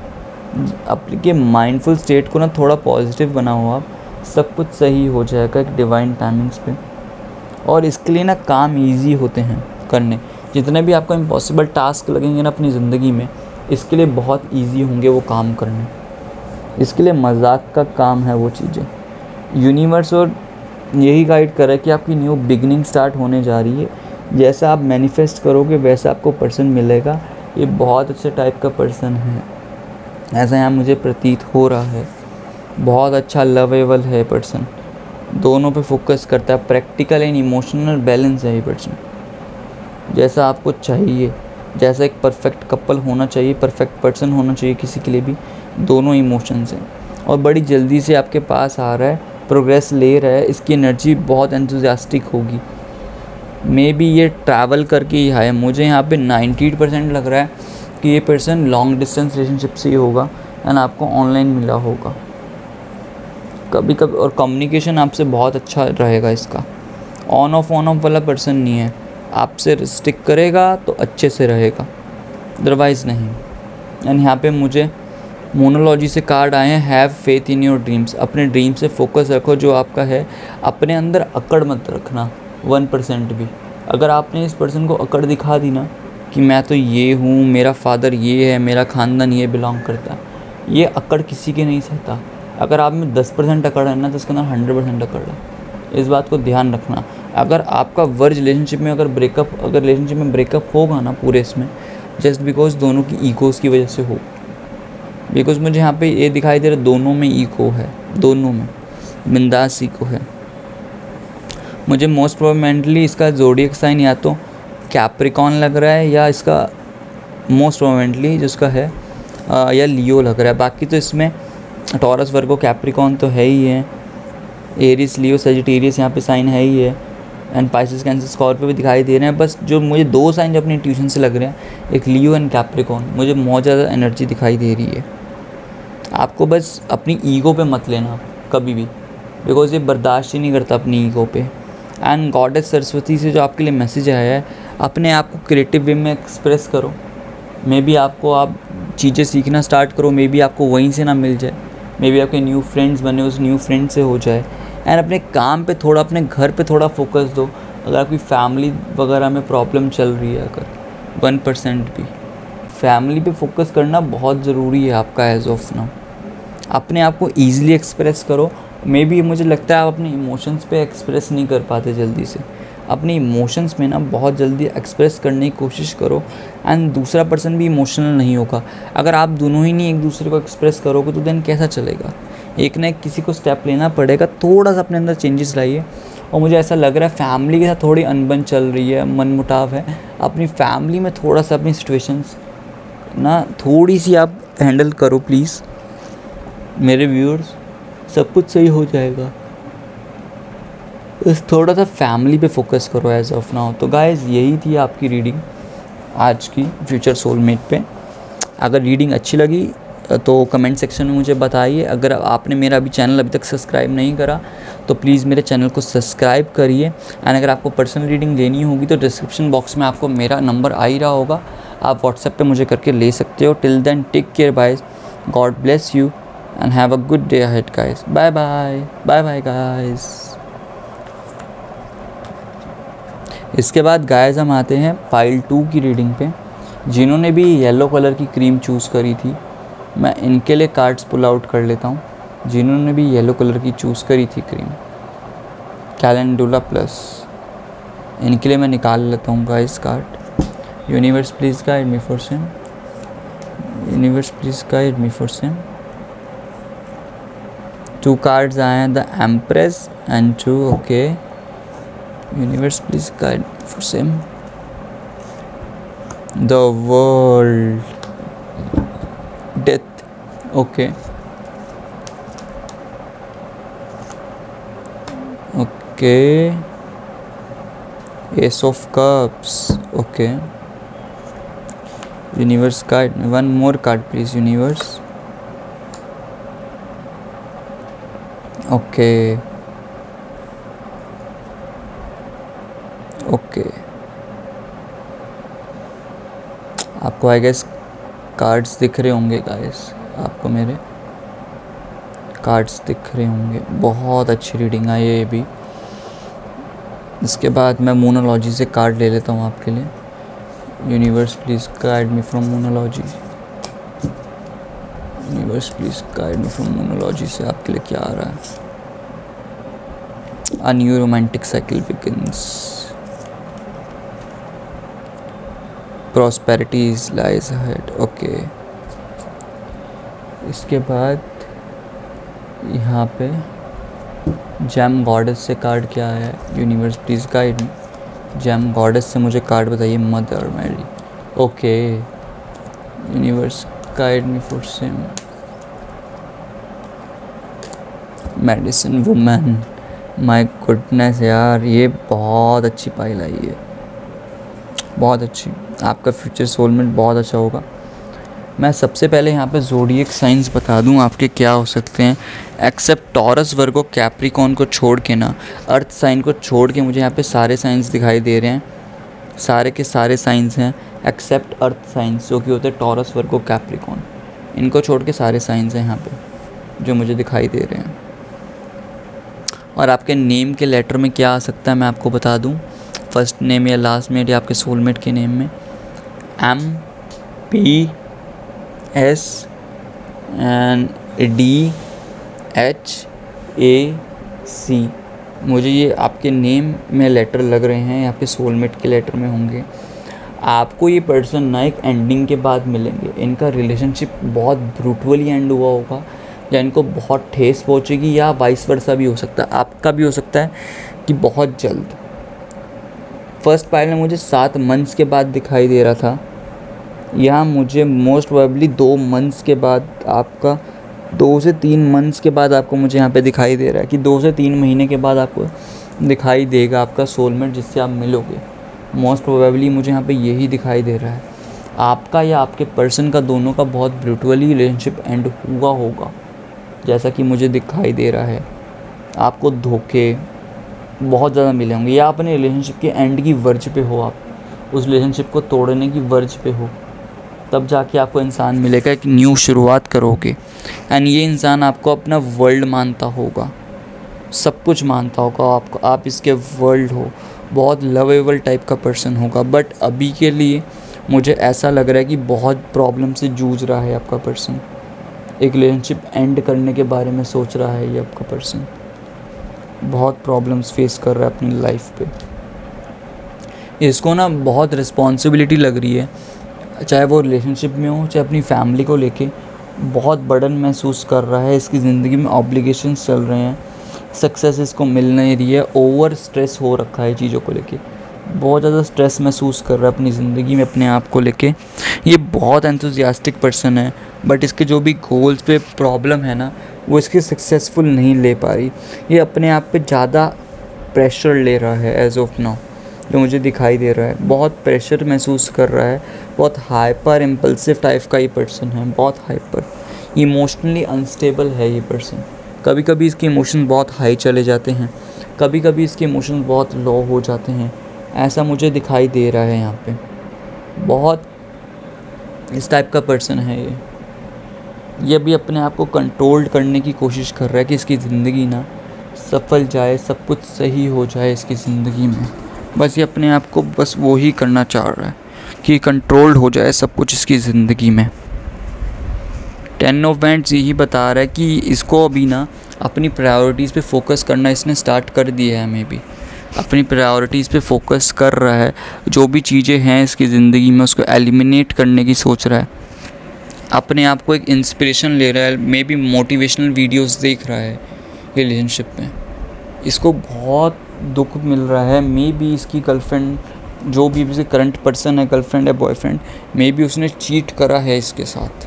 आपके माइंडफुल स्टेट को ना थोड़ा पॉजिटिव बनाओ आप, सब कुछ सही हो जाएगा एक डिवाइन टाइमिंग्स पे। और इसके लिए ना काम इजी होते हैं करने, जितने भी आपको इम्पॉसिबल टास्क लगेंगे ना अपनी ज़िंदगी में, इसके लिए बहुत इजी होंगे वो काम करने। इसके लिए मजाक का काम है वो चीज़ें। यूनिवर्स और यही गाइड कर रहा है कि आपकी न्यू बिगनिंग स्टार्ट होने जा रही है। जैसा आप मैनिफेस्ट करोगे वैसा आपको पर्सन मिलेगा। ये बहुत अच्छे टाइप का पर्सन है, ऐसा यहाँ मुझे प्रतीत हो रहा है। बहुत अच्छा लवेबल है पर्सन, दोनों पे फोकस करता है, प्रैक्टिकल एंड इमोशनल बैलेंस है ये पर्सन, जैसा आपको चाहिए, जैसा एक परफेक्ट कपल होना चाहिए, परफेक्ट पर्सन होना चाहिए किसी के लिए भी, दोनों इमोशंस हैं। और बड़ी जल्दी से आपके पास आ रहा है, प्रोग्रेस ले रहा है, इसकी एनर्जी बहुत एंथुसियास्टिक होगी। मे बी ये ट्रैवल करके ही आया, मुझे यहाँ पे 90% लग रहा है कि ये पर्सन लॉन्ग डिस्टेंस रिलेशनशिप से ही होगा एंड आपको ऑनलाइन मिला होगा कभी कभी। और कम्युनिकेशन आपसे बहुत अच्छा रहेगा इसका, ऑन ऑफ वाला पर्सन नहीं है, आपसे स्टिक करेगा तो अच्छे से रहेगा, अदरवाइज़ नहीं। एंड यहाँ पे मुझे मोनोलॉजी से कार्ड आए हैं, have faith in your dreams. अपने ड्रीम से फोकस रखो जो आपका है, अपने अंदर अकड़ मत रखना 1% भी। अगर आपने इस पर्सन को अकड़ दिखा दी ना कि मैं तो ये हूँ, मेरा फादर ये है, मेरा ख़ानदान ये बिलोंग करता है, ये अकड़ किसी के नहीं सहता। अगर आप में 10% अकड़ है ना तो उसके अंदर 100% अकड़ है, इस बात को ध्यान रखना। अगर आपका वर्ज रिलेशनशिप में अगर रिलेशनशिप में ब्रेकअप होगा ना पूरे इसमें, जस्ट बिकॉज दोनों की ईगोज़ की वजह से हो, बिकॉज मुझे यहाँ पे ये दिखाई दे रहा है दोनों में ईगो है, दोनों में बिंदास ईगो है। मुझे मोस्ट प्रोबेबली इसका ज़ोडिएक साइन या तो कैप्रिकॉन लग रहा है या इसका मोस्ट प्रोबेबली जिसका है या लियो लग रहा है। बाकी तो इसमें टॉरस, वर्गो, कैप्रिकॉन तो है ही है, एरिस, लियो, सजिटेरियस यहाँ पे साइन है ही है, एंड पाइसेस, कैंसर, स्कॉर्पियो भी दिखाई दे रहे हैं। बस जो मुझे 2 साइन जो अपनी ट्यूशन से लग रहे हैं, एक लियो एंड कैप्रिकॉन, मुझे बहुत ज़्यादा एनर्जी दिखाई दे रही है। आपको बस अपनी ईगो पे मत लेना कभी भी, बिकॉज ये बर्दाश्त ही नहीं करता अपनी ईगो पे। एंड गॉडेस सरस्वती से जो आपके लिए मैसेज आया है, अपने आप को क्रिएटिव वे में एक्सप्रेस करो। मे बी आपको आप चीज़ें सीखना स्टार्ट करो, मे बी आपको वहीं से ना मिल जाए, मे बी आपके न्यू फ्रेंड्स बने उस न्यू फ्रेंड से हो जाए। एंड अपने काम पे थोड़ा, अपने घर पे थोड़ा फोकस दो। अगर आपकी फैमिली वगैरह में प्रॉब्लम चल रही है, अगर 1% भी, फैमिली पे फोकस करना बहुत ज़रूरी है आपका एज ऑफ नाउ। अपने आप को ईज़िली एक्सप्रेस करो। मे बी मुझे लगता है आप अपने इमोशंस पे एक्सप्रेस नहीं कर पाते जल्दी से। अपने इमोशंस में ना बहुत जल्दी एक्सप्रेस करने की कोशिश करो, एंड दूसरा पर्सन भी इमोशनल नहीं होगा। अगर आप दोनों ही नहीं एक दूसरे को एक्सप्रेस करोगे तो देन कैसा चलेगा। एक ना एक किसी को स्टेप लेना पड़ेगा, थोड़ा सा अपने अंदर चेंजेस लाइए। और मुझे ऐसा लग रहा है फैमिली के साथ थोड़ी अनबन चल रही है, मनमुटाव है। अपनी फैमिली में थोड़ा सा अपनी सिचुएशंस ना थोड़ी सी आप हैंडल करो प्लीज़ मेरे व्यूअर्स, सब कुछ सही हो जाएगा। बस थोड़ा सा फैमिली पे फोकस करो एज ऑफ नाउ। तो गाइस यही थी आपकी रीडिंग आज की फ्यूचर सोलमेट पे। अगर रीडिंग अच्छी लगी तो कमेंट सेक्शन में मुझे बताइए। अगर आपने मेरा अभी चैनल अभी तक सब्सक्राइब नहीं करा तो प्लीज़ मेरे चैनल को सब्सक्राइब करिए। एंड अगर आपको पर्सनल रीडिंग लेनी होगी तो डिस्क्रिप्शन बॉक्स में आपको मेरा नंबर आ ही रहा होगा, आप व्हाट्सएप पे मुझे करके ले सकते हो। Till then take care bye, God bless you and have a good day ahead guys. Bye bye, bye bye guys. इसके बाद गाइस हम आते हैं पाइल 2 की रीडिंग पे। जिन्होंने भी येलो कलर की क्रीम चूज़ करी थी, मैं इनके लिए कार्ड्स पुल आउट कर लेता हूँ। जिन्होंने भी येलो कलर की चूज़ करी थी क्रीम, कैलेंडुला प्लस, इनके लिए मैं निकाल लेता हूँ guys card. Universe please guide me for same, universe please guide me for same. 2 cards आए हैं, the empress and 2, okay. Universe please guide for same. The world, death, okay okay. S of cups, okay. Universe guide me, 1 more card please universe, okay okay. आपको I guess cards दिख रहे होंगे guys, आपको मेरे cards दिख रहे होंगे। बहुत अच्छी रीडिंग आई है ये भी। इसके बाद मैं मोनोलॉजी से कार्ड ले लेता हूँ आपके लिए। Universe please guide me from Moonology, universe please guide me from Moonology से आपके लिए क्या आ रहा है। A new romantic cycle begins, prosperities lies ahead, okay. इसके बाद यहाँ पे जैम गॉडेस से कार्ड क्या है। यूनिवर्स प्लीज़ गाइड मी, जैम गॉडेस से मुझे कार्ड बताइए। Mother Mary, okay. Universe guide me for same. Medicine women, my goodness यार, ये बहुत अच्छी पाइल आई है, बहुत अच्छी। आपका फ्यूचर सोलमेट बहुत अच्छा होगा। मैं सबसे पहले यहाँ पे ज़ोडिएक साइंस बता दूँ आपके क्या हो सकते हैं। एक्सेप्ट टॉरस, वर्गो, कैप्रिकॉर्न को छोड़ के ना, अर्थ साइन को छोड़ के मुझे यहाँ पे सारे साइंस दिखाई दे रहे हैं। सारे के सारे साइंस हैं एक्सेप्ट अर्थ साइंस, जो कि होते हैं टॉरस, वर्गो, कैप्रिकॉर्न। इनको छोड़ के सारे साइंस हैं यहाँ पे जो मुझे दिखाई दे रहे हैं। और आपके नेम के लेटर में क्या आ सकता है मैं आपको बता दूँ। फर्स्ट नेम या लास्ट नेम या आपके सोलमेट के नेम में MP S and DHAC, मुझे ये आपके नेम में लेटर लग रहे हैं, आपके सोलमेट के लेटर में होंगे। आपको ये पर्सन ना एक एंडिंग के बाद मिलेंगे। इनका रिलेशनशिप बहुत ब्रूटली एंड हुआ होगा, या इनको बहुत ठेस पहुँचेगी, या वाइस वर्सा भी हो सकता है। आपका भी हो सकता है कि बहुत जल्द। फर्स्ट पाइल में मुझे 7 मंथ्स के बाद दिखाई दे रहा था, यहाँ मुझे मोस्ट प्रोबेबली 2 मंथ्स के बाद, आपका 2 से 3 मंथ्स के बाद आपको मुझे यहाँ पे दिखाई दे रहा है कि 2 से 3 महीने के बाद आपको दिखाई देगा आपका सोलमेट जिससे आप मिलोगे। मोस्ट प्रोबेबली मुझे यहाँ पे यही दिखाई दे रहा है। आपका या आपके पर्सन का, दोनों का बहुत ब्रूटली रिलेशनशिप एंड हुआ होगा जैसा कि मुझे दिखाई दे रहा है। आपको धोखे बहुत ज़्यादा मिले होंगे, या अपने रिलेशनशिप के एंड की वर्ज पे हो, आप उस रिलेशनशिप को तोड़ने की वर्ज पे हो, तब जाके आपको इंसान मिलेगा, एक न्यू शुरुआत करोगे। एंड ये इंसान आपको अपना वर्ल्ड मानता होगा, सब कुछ मानता होगा आपको, आप इसके वर्ल्ड हो। बहुत लवेबल टाइप का पर्सन होगा, बट अभी के लिए मुझे ऐसा लग रहा है कि बहुत प्रॉब्लम से जूझ रहा है आपका पर्सन। एक रिलेशनशिप एंड करने के बारे में सोच रहा है ये आपका पर्सन, बहुत प्रॉब्लम्स फेस कर रहा है अपनी लाइफ पे। इसको ना बहुत रिस्पॉन्सिबिलिटी लग रही है, चाहे वो रिलेशनशिप में हो चाहे अपनी फैमिली को लेके, बहुत बर्डन महसूस कर रहा है। इसकी ज़िंदगी में ऑब्लिगेशंस चल रहे हैं, सक्सेस इसको मिल नहीं रही है, ओवर स्ट्रेस हो रखा है चीज़ों को लेके, बहुत ज़्यादा स्ट्रेस महसूस कर रहा है अपनी ज़िंदगी में अपने आप को लेके। ये बहुत एंथुसियास्टिक पर्सन है, बट इसके जो भी गोल्स पे प्रॉब्लम है ना, वो इसकी सक्सेसफुल नहीं ले पा रही। ये अपने आप पे ज़्यादा प्रेशर ले रहा है एज ऑफ नाउ, जो मुझे दिखाई दे रहा है। बहुत प्रेशर महसूस कर रहा है, बहुत हाइपर इम्पल्सिव टाइप का ये पर्सन है, बहुत हाइपर इमोशनली अनस्टेबल है ये पर्सन। कभी कभी इसके इमोशन बहुत हाई चले जाते हैं, कभी कभी इसके इमोशन बहुत लो हो जाते हैं, ऐसा मुझे दिखाई दे रहा है यहाँ पे। बहुत इस टाइप का पर्सन है ये भी अपने आप को कंट्रोल्ड करने की कोशिश कर रहा है कि इसकी ज़िंदगी ना सफल जाए, सब कुछ सही हो जाए इसकी ज़िंदगी में। बस ये अपने आप को बस वो ही करना चाह रहा है कि कंट्रोल्ड हो जाए सब कुछ इसकी ज़िंदगी में। 10 ऑफ वैंड्स यही बता रहा है कि इसको अभी ना अपनी प्रायोरिटीज़ पे फोकस करना इसने स्टार्ट कर दिया है। मे बी अपनी प्रायोरिटीज़ पे फोकस कर रहा है, जो भी चीज़ें हैं इसकी ज़िंदगी में उसको एलिमिनेट करने की सोच रहा है। अपने आप को एक इंस्पिरेशन ले रहा है, मे बी मोटिवेशनल वीडियोस देख रहा है रिलेशनशिप में। इसको बहुत दुख मिल रहा है, मे बी इसकी गर्लफ्रेंड, जो भी इसके करंट पर्सन है, गर्लफ्रेंड है बॉयफ्रेंड, मे बी उसने चीट करा है इसके साथ।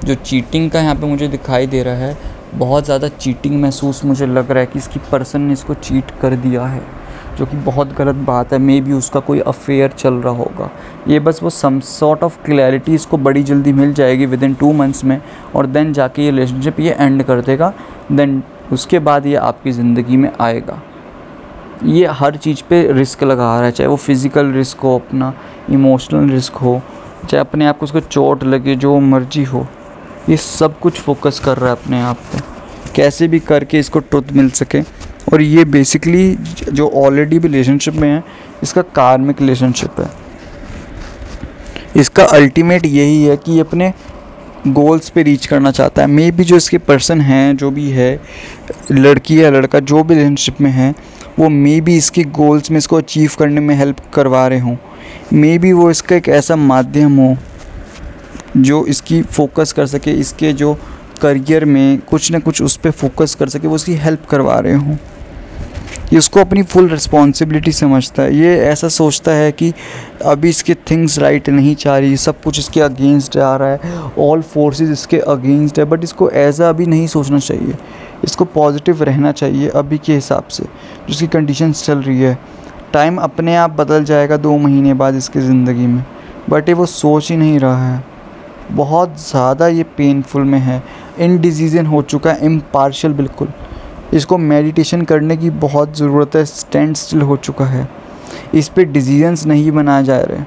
जो चीटिंग का यहाँ पे मुझे दिखाई दे रहा है, बहुत ज़्यादा चीटिंग महसूस मुझे लग रहा है कि इसकी पर्सन ने इसको चीट कर दिया है, जो कि बहुत गलत बात है। मे बी उसका कोई अफेयर चल रहा होगा। ये बस वो सम सॉर्ट ऑफ क्लैरिटी इसको बड़ी जल्दी मिल जाएगी विदिन 2 मंथ्स में, और देन जाके ये रिलेशनशिप ये एंड कर देगा। देन उसके बाद ये आपकी ज़िंदगी में आएगा। ये हर चीज़ पे रिस्क लगा रहा है, चाहे वो फिज़िकल रिस्क हो, अपना इमोशनल रिस्क हो, चाहे अपने आप को उसको चोट लगे, जो मर्जी हो, ये सब कुछ फोकस कर रहा है अपने आप पे, कैसे भी करके इसको ट्रुथ मिल सके। और ये बेसिकली जो ऑलरेडी भी रिलेशनशिप में है, इसका कार्मिक रिलेशनशिप है। इसका अल्टीमेट यही है कि ये अपने गोल्स पे रीच करना चाहता है। मे बी जो इसके पर्सन हैं, जो भी है, लड़की या लड़का, जो भी रिलेशनशिप में है, वो मे बी इसके गोल्स में इसको अचीव करने में हेल्प करवा रहे हों। मे बी वो इसका एक ऐसा माध्यम हो जो इसकी फोकस कर सके, इसके जो करियर में कुछ ना कुछ उस पर फोकस कर सके, वो उसकी हेल्प करवा रहे हों। ये उसको अपनी फुल रिस्पॉन्सिबिलिटी समझता है। ये ऐसा सोचता है कि अभी इसके थिंग्स राइट नहीं चाह रही, सब कुछ इसके अगेंस्ट आ रहा है, ऑल फोर्सेस इसके अगेंस्ट है, बट इसको ऐसा अभी नहीं सोचना चाहिए। इसको पॉजिटिव रहना चाहिए अभी के हिसाब से जिसकी कंडीशंस चल रही है। टाइम अपने आप बदल जाएगा 2 महीने बाद इसकी ज़िंदगी में, बट ये वो सोच ही नहीं रहा है। बहुत ज़्यादा ये पेनफुल में है, इनडिसीजन हो चुका है, इम्पार्शियल बिल्कुल। इसको मेडिटेशन करने की बहुत ज़रूरत है, स्टैंड स्टिल हो चुका है, इस पे डिसीजंस नहीं बनाए जा रहे।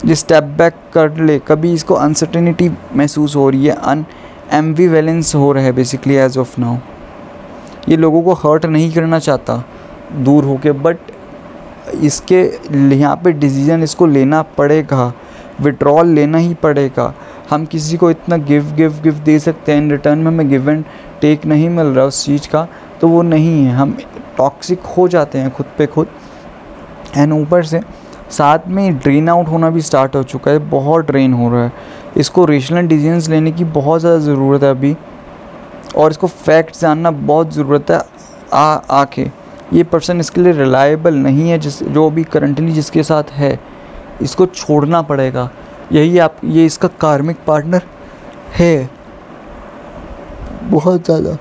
ये स्टेप बैक कर ले, कभी इसको अनसर्टेनिटी महसूस हो रही है, एम्बिवेलेंस हो रहा है बेसिकली एज ऑफ नाउ। ये लोगों को हर्ट नहीं करना चाहता दूर होके, बट इसके यहाँ पे डिसीजन इसको लेना पड़ेगा, विड्रॉल लेना ही पड़ेगा। हम किसी को इतना गिव दे सकते हैं, इन रिटर्न में हमें गिव एंड टेक नहीं मिल रहा उस चीज़ का, तो वो नहीं है। हम टॉक्सिक हो जाते हैं खुद पे खुद, एंड ऊपर से साथ में ड्रेन आउट होना भी स्टार्ट हो चुका है, बहुत ड्रेन हो रहा है। इसको रेशनल डिसीजंस लेने की बहुत ज़्यादा ज़रूरत है अभी, और इसको फैक्ट जानना बहुत ज़रूरत है। आके ये पर्सन इसके लिए रिलायबल नहीं है, जो अभी करंटली जिसके साथ है, इसको छोड़ना पड़ेगा। ये इसका कार्मिक पार्टनर है बहुत ज़्यादा।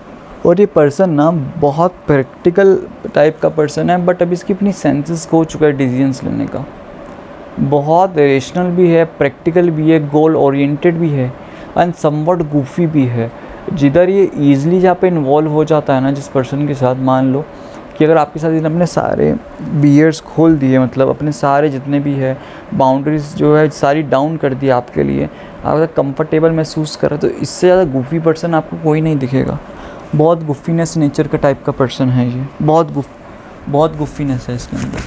और ये पर्सन ना बहुत प्रैक्टिकल टाइप का पर्सन है, बट अब इसकी अपनी सेंसेस खो चुका है डिसीजंस लेने का। बहुत रेशनल भी है, प्रैक्टिकल भी है, गोल ओरिएंटेड भी है, एंड समवट गूफी भी है। जिधर ये ईज़िली जहाँ पे इन्वॉल्व हो जाता है ना जिस पर्सन के साथ, मान लो कि अगर आपके साथ अपने सारे बियर्स खोल दिए, मतलब अपने सारे जितने भी है बाउंड्रीज जो है सारी डाउन कर दी आपके लिए, आप अगर कंफर्टेबल महसूस कर रहे, तो इससे ज़्यादा गुफी पर्सन आपको कोई नहीं दिखेगा। बहुत गुफीनेस नेचर का टाइप का पर्सन है ये, बहुत बहुत गुफ्फीनेस है इसके अंदर,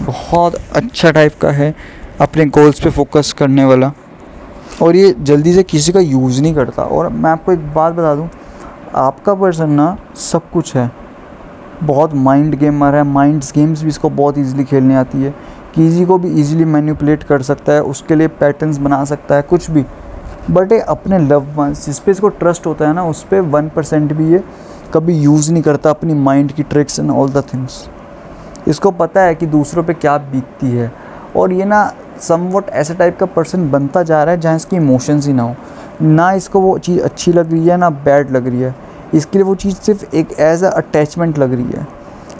बहुत अच्छा टाइप का है, अपने गोल्स पे फोकस करने वाला, और ये जल्दी से किसी का यूज़ नहीं करता। और मैं आपको एक बात बता दूं, आपका पर्सन ना सब कुछ है, बहुत माइंड गेमर है, माइंड्स गेम्स भी इसको बहुत इजीली खेलने आती है, किसी को भी इजीली मैनिपुलेट कर सकता है, उसके लिए पैटर्न्स बना सकता है, कुछ भी। बट ये अपने लव वंस जिस पे इसको ट्रस्ट होता है ना, उस पर 1% भी ये कभी यूज़ नहीं करता अपनी माइंड की tricks and all the things. इसको पता है कि दूसरों पे क्या बीतती है, और ये ना समवट ऐसे टाइप का पर्सन बनता जा रहा है जहाँ इसकी इमोशंस ही ना हो, ना इसको वो चीज़ अच्छी लग रही है ना बैड लग रही है, इसके लिए वो चीज़ सिर्फ एक एज अ अटैचमेंट लग रही है।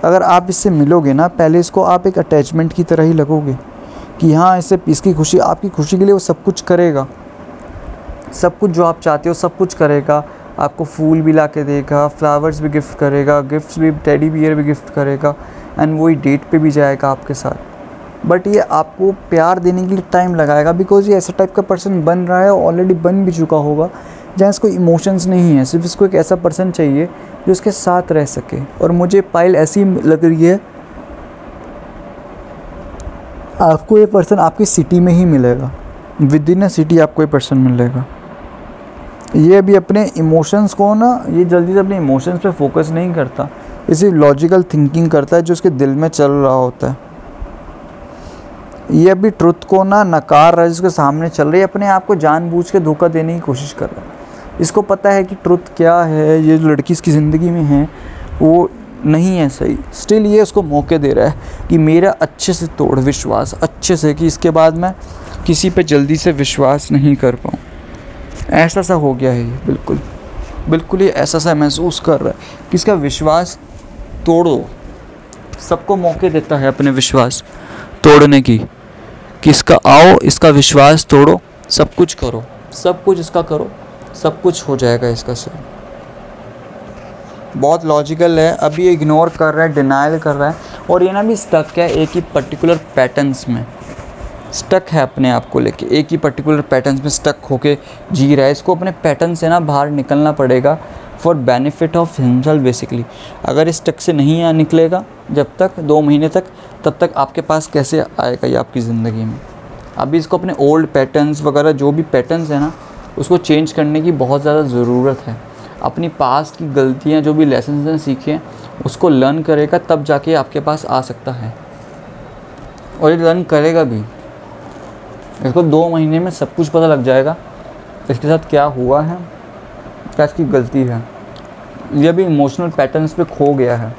अगर आप इससे मिलोगे ना, पहले इसको आप एक अटैचमेंट की तरह ही लगोगे कि हाँ इससे इसकी खुशी, आपकी खुशी के लिए वो सब कुछ करेगा, सब कुछ जो आप चाहते हो सब कुछ करेगा। आपको फूल भी ला के देगा, फ्लावर्स भी गिफ्ट करेगा, गिफ्ट्स भी, टेडी बियर भी गिफ्ट करेगा, एंड वही डेट पे भी जाएगा आपके साथ। बट ये आपको प्यार देने के लिए टाइम लगाएगा, बिकॉज ये ऐसा टाइप का पर्सन बन रहा है, ऑलरेडी बन भी चुका होगा, जहाँ इसको इमोशंस नहीं है, सिर्फ इसको एक ऐसा पर्सन चाहिए जो उसके साथ रह सके। और मुझे पायल ऐसी लग रही है, आपको ये पर्सन आपकी सिटी में ही मिलेगा, विद इन अ सिटी आपको ये पर्सन मिलेगा। ये अभी अपने इमोशंस को ना, ये जल्दी से अपने इमोशंस पे फोकस नहीं करता, इसे लॉजिकल थिंकिंग करता है जो उसके दिल में चल रहा होता है। ये अभी ट्रुथ को ना नकार रहा है, जिसके सामने चल रही है, अपने आप को जानबूझ के धोखा देने की कोशिश कर रहा है। इसको पता है कि ट्रुथ क्या है, ये जो लड़की इसकी ज़िंदगी में है वो नहीं है सही, स्टिल ये उसको मौके दे रहा है कि मेरा अच्छे से तोड़ विश्वास, अच्छे से, कि इसके बाद मैं किसी पे जल्दी से विश्वास नहीं कर पाऊँ। ऐसा सा हो गया है ये, बिल्कुल बिल्कुल ये ऐसा सा महसूस कर रहा है कि इसका विश्वास तोड़ो, सबको मौके देता है अपने विश्वास तोड़ने की, कि इसका आओ, इसका विश्वास तोड़ो, सब कुछ करो, सब कुछ इसका करो, सब कुछ हो जाएगा इसका सही। बहुत लॉजिकल है, अभी इग्नोर कर रहा है, डिनाइल कर रहा है, और ये ना भी स्टक है एक ही पर्टिकुलर पैटर्न्स में, स्टक है अपने आप को लेके, एक ही पर्टिकुलर पैटर्न्स में स्टक होके जी रहा है। इसको अपने पैटर्न से ना बाहर निकलना पड़ेगा for benefit of himself basically. अगर इस स्टक से नहीं निकलेगा जब तक 2 महीने तक, तब तक आपके पास कैसे आएगा ये आपकी ज़िंदगी में। अभी इसको अपने ओल्ड पैटर्न्स वगैरह जो भी पैटर्न्स है ना, उसको चेंज करने की बहुत ज़्यादा ज़रूरत है। अपनी पास्ट की गलतियाँ जो भी लेसन हैं सीखे हैं उसको लर्न करेगा, तब जाके आपके पास आ सकता है, और ये लर्न करेगा भी। इसको 2 महीने में सब कुछ पता लग जाएगा इसके साथ क्या हुआ है, क्या इसकी गलती है। ये भी इमोशनल पैटर्न्स पे खो गया है,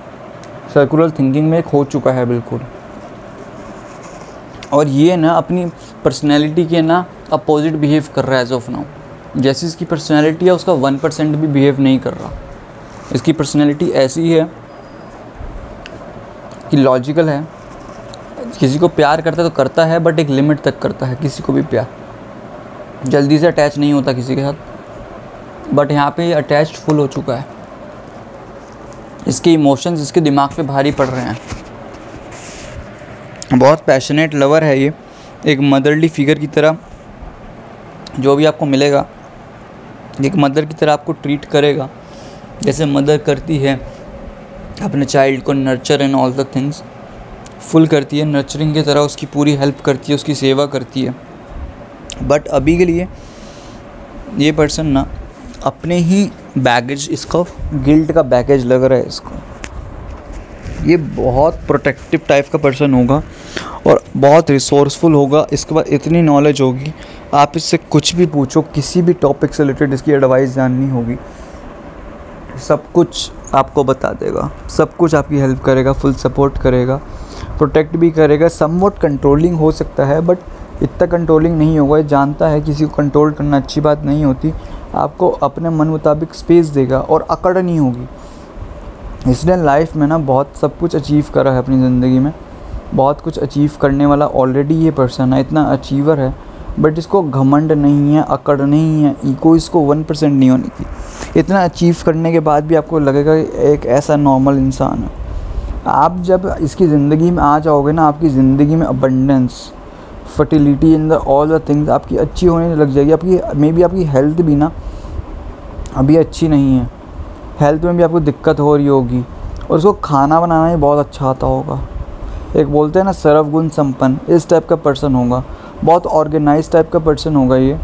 सर्कुलर थिंकिंग में खो चुका है बिल्कुल। और ये ना अपनी पर्सनैलिटी के ना अपोजिट बिहेव कर रहा है एज ऑफ नाउ। जैसी इसकी पर्सनैलिटी है उसका 1% भी बिहेव नहीं कर रहा। इसकी पर्सनैलिटी ऐसी है कि लॉजिकल है, किसी को प्यार करता है तो करता है, बट एक लिमिट तक करता है किसी को भी प्यार, जल्दी से अटैच नहीं होता किसी के साथ। बट यहाँ पे ये अटैच्ड फुल हो चुका है, इसके इमोशंस इसके दिमाग पे भारी पड़ रहे हैं। बहुत पैशनेट लवर है ये, एक मदरली फिगर की तरह, जो भी आपको मिलेगा एक मदर की तरह आपको ट्रीट करेगा, जैसे मदर करती है अपने चाइल्ड को, nurture and all the things full करती है, नर्चरिंग की तरह उसकी पूरी हेल्प करती है, उसकी सेवा करती है। बट अभी के लिए ये पर्सन ना अपने ही बैगेज, इसको गिल्ट का बैगेज लग रहा है इसको। ये बहुत प्रोटेक्टिव टाइप का पर्सन होगा और बहुत रिसोर्सफुल होगा। इसके बाद इतनी नॉलेज होगी, आप इससे कुछ भी पूछो, किसी भी टॉपिक से रिलेटेड इसकी एडवाइस जाननी होगी, सब कुछ आपको बता देगा, सब कुछ आपकी हेल्प करेगा, फुल सपोर्ट करेगा, प्रोटेक्ट भी करेगा। समवट कंट्रोलिंग हो सकता है बट इतना कंट्रोलिंग नहीं होगा। ये जानता है किसी को कंट्रोल करना अच्छी बात नहीं होती, आपको अपने मन मुताबिक स्पेस देगा और अकड़ नहीं होगी। इसने लाइफ में ना बहुत सब कुछ अचीव करा है अपनी ज़िंदगी में, बहुत कुछ अचीव करने वाला ऑलरेडी ये पर्सन है, इतना अचीवर है। बट इसको घमंड नहीं है, अकड़ नहीं है, ईगो इसको 1% नहीं होने की। इतना अचीव करने के बाद भी आपको लगेगा एक ऐसा नॉर्मल इंसान है। आप जब इसकी ज़िंदगी में आ जाओगे ना, आपकी ज़िंदगी में abundance, fertility in the all the things आपकी अच्छी होने लग जाएगी। आपकी मे बी आपकी हेल्थ भी ना अभी अच्छी नहीं है, हेल्थ में भी आपको दिक्कत हो रही होगी और उसको खाना बनाना भी बहुत अच्छा आता होगा। एक बोलते हैं ना सर्वगुण संपन्न, इस टाइप का पर्सन होगा। बहुत ऑर्गेनाइज टाइप का पर्सन होगा ये।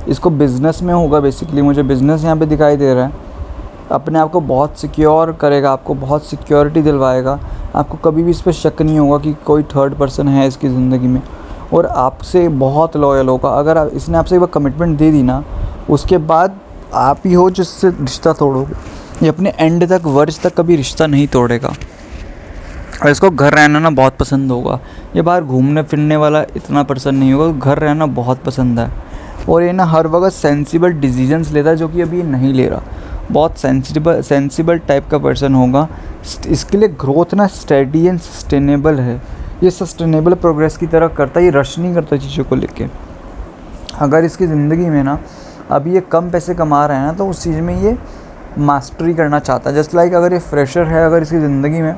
इसको बिज़नेस में होगा बेसिकली, मुझे बिज़नेस यहाँ पे दिखाई दे रहा है। अपने आप को बहुत सिक्योर करेगा, आपको बहुत सिक्योरिटी दिलवाएगा। आपको कभी भी इस पर शक नहीं होगा कि कोई थर्ड पर्सन है इसकी ज़िंदगी में, और आपसे बहुत लॉयल होगा। अगर इसने आपसे एक बार कमिटमेंट दे दी ना, उसके बाद आप ही हो जिससे रिश्ता तोड़ोगे। ये अपने एंड तक, वर्ष तक कभी रिश्ता नहीं तोड़ेगा। और इसको घर रहना ना बहुत पसंद होगा। ये बाहर घूमने फिरने वाला इतना पसंद नहीं होगा, घर रहना बहुत पसंद है। और ये ना हर वक्त सेंसिबल डिसीजंस लेता है, जो कि अभी ये नहीं ले रहा। बहुत सेंसिबल टाइप का पर्सन होगा। इसके लिए ग्रोथ ना स्टेडी एंड सस्टेनेबल है। ये सस्टेनेबल प्रोग्रेस की तरह करता है, ये रश नहीं करता चीज़ों को लेके। अगर इसकी ज़िंदगी में ना अभी ये कम पैसे कमा रहा है ना, तो उस चीज़ में ये मास्टरी करना चाहता है। जस्ट लाइक अगर ये फ्रेशर है, अगर इसकी ज़िंदगी में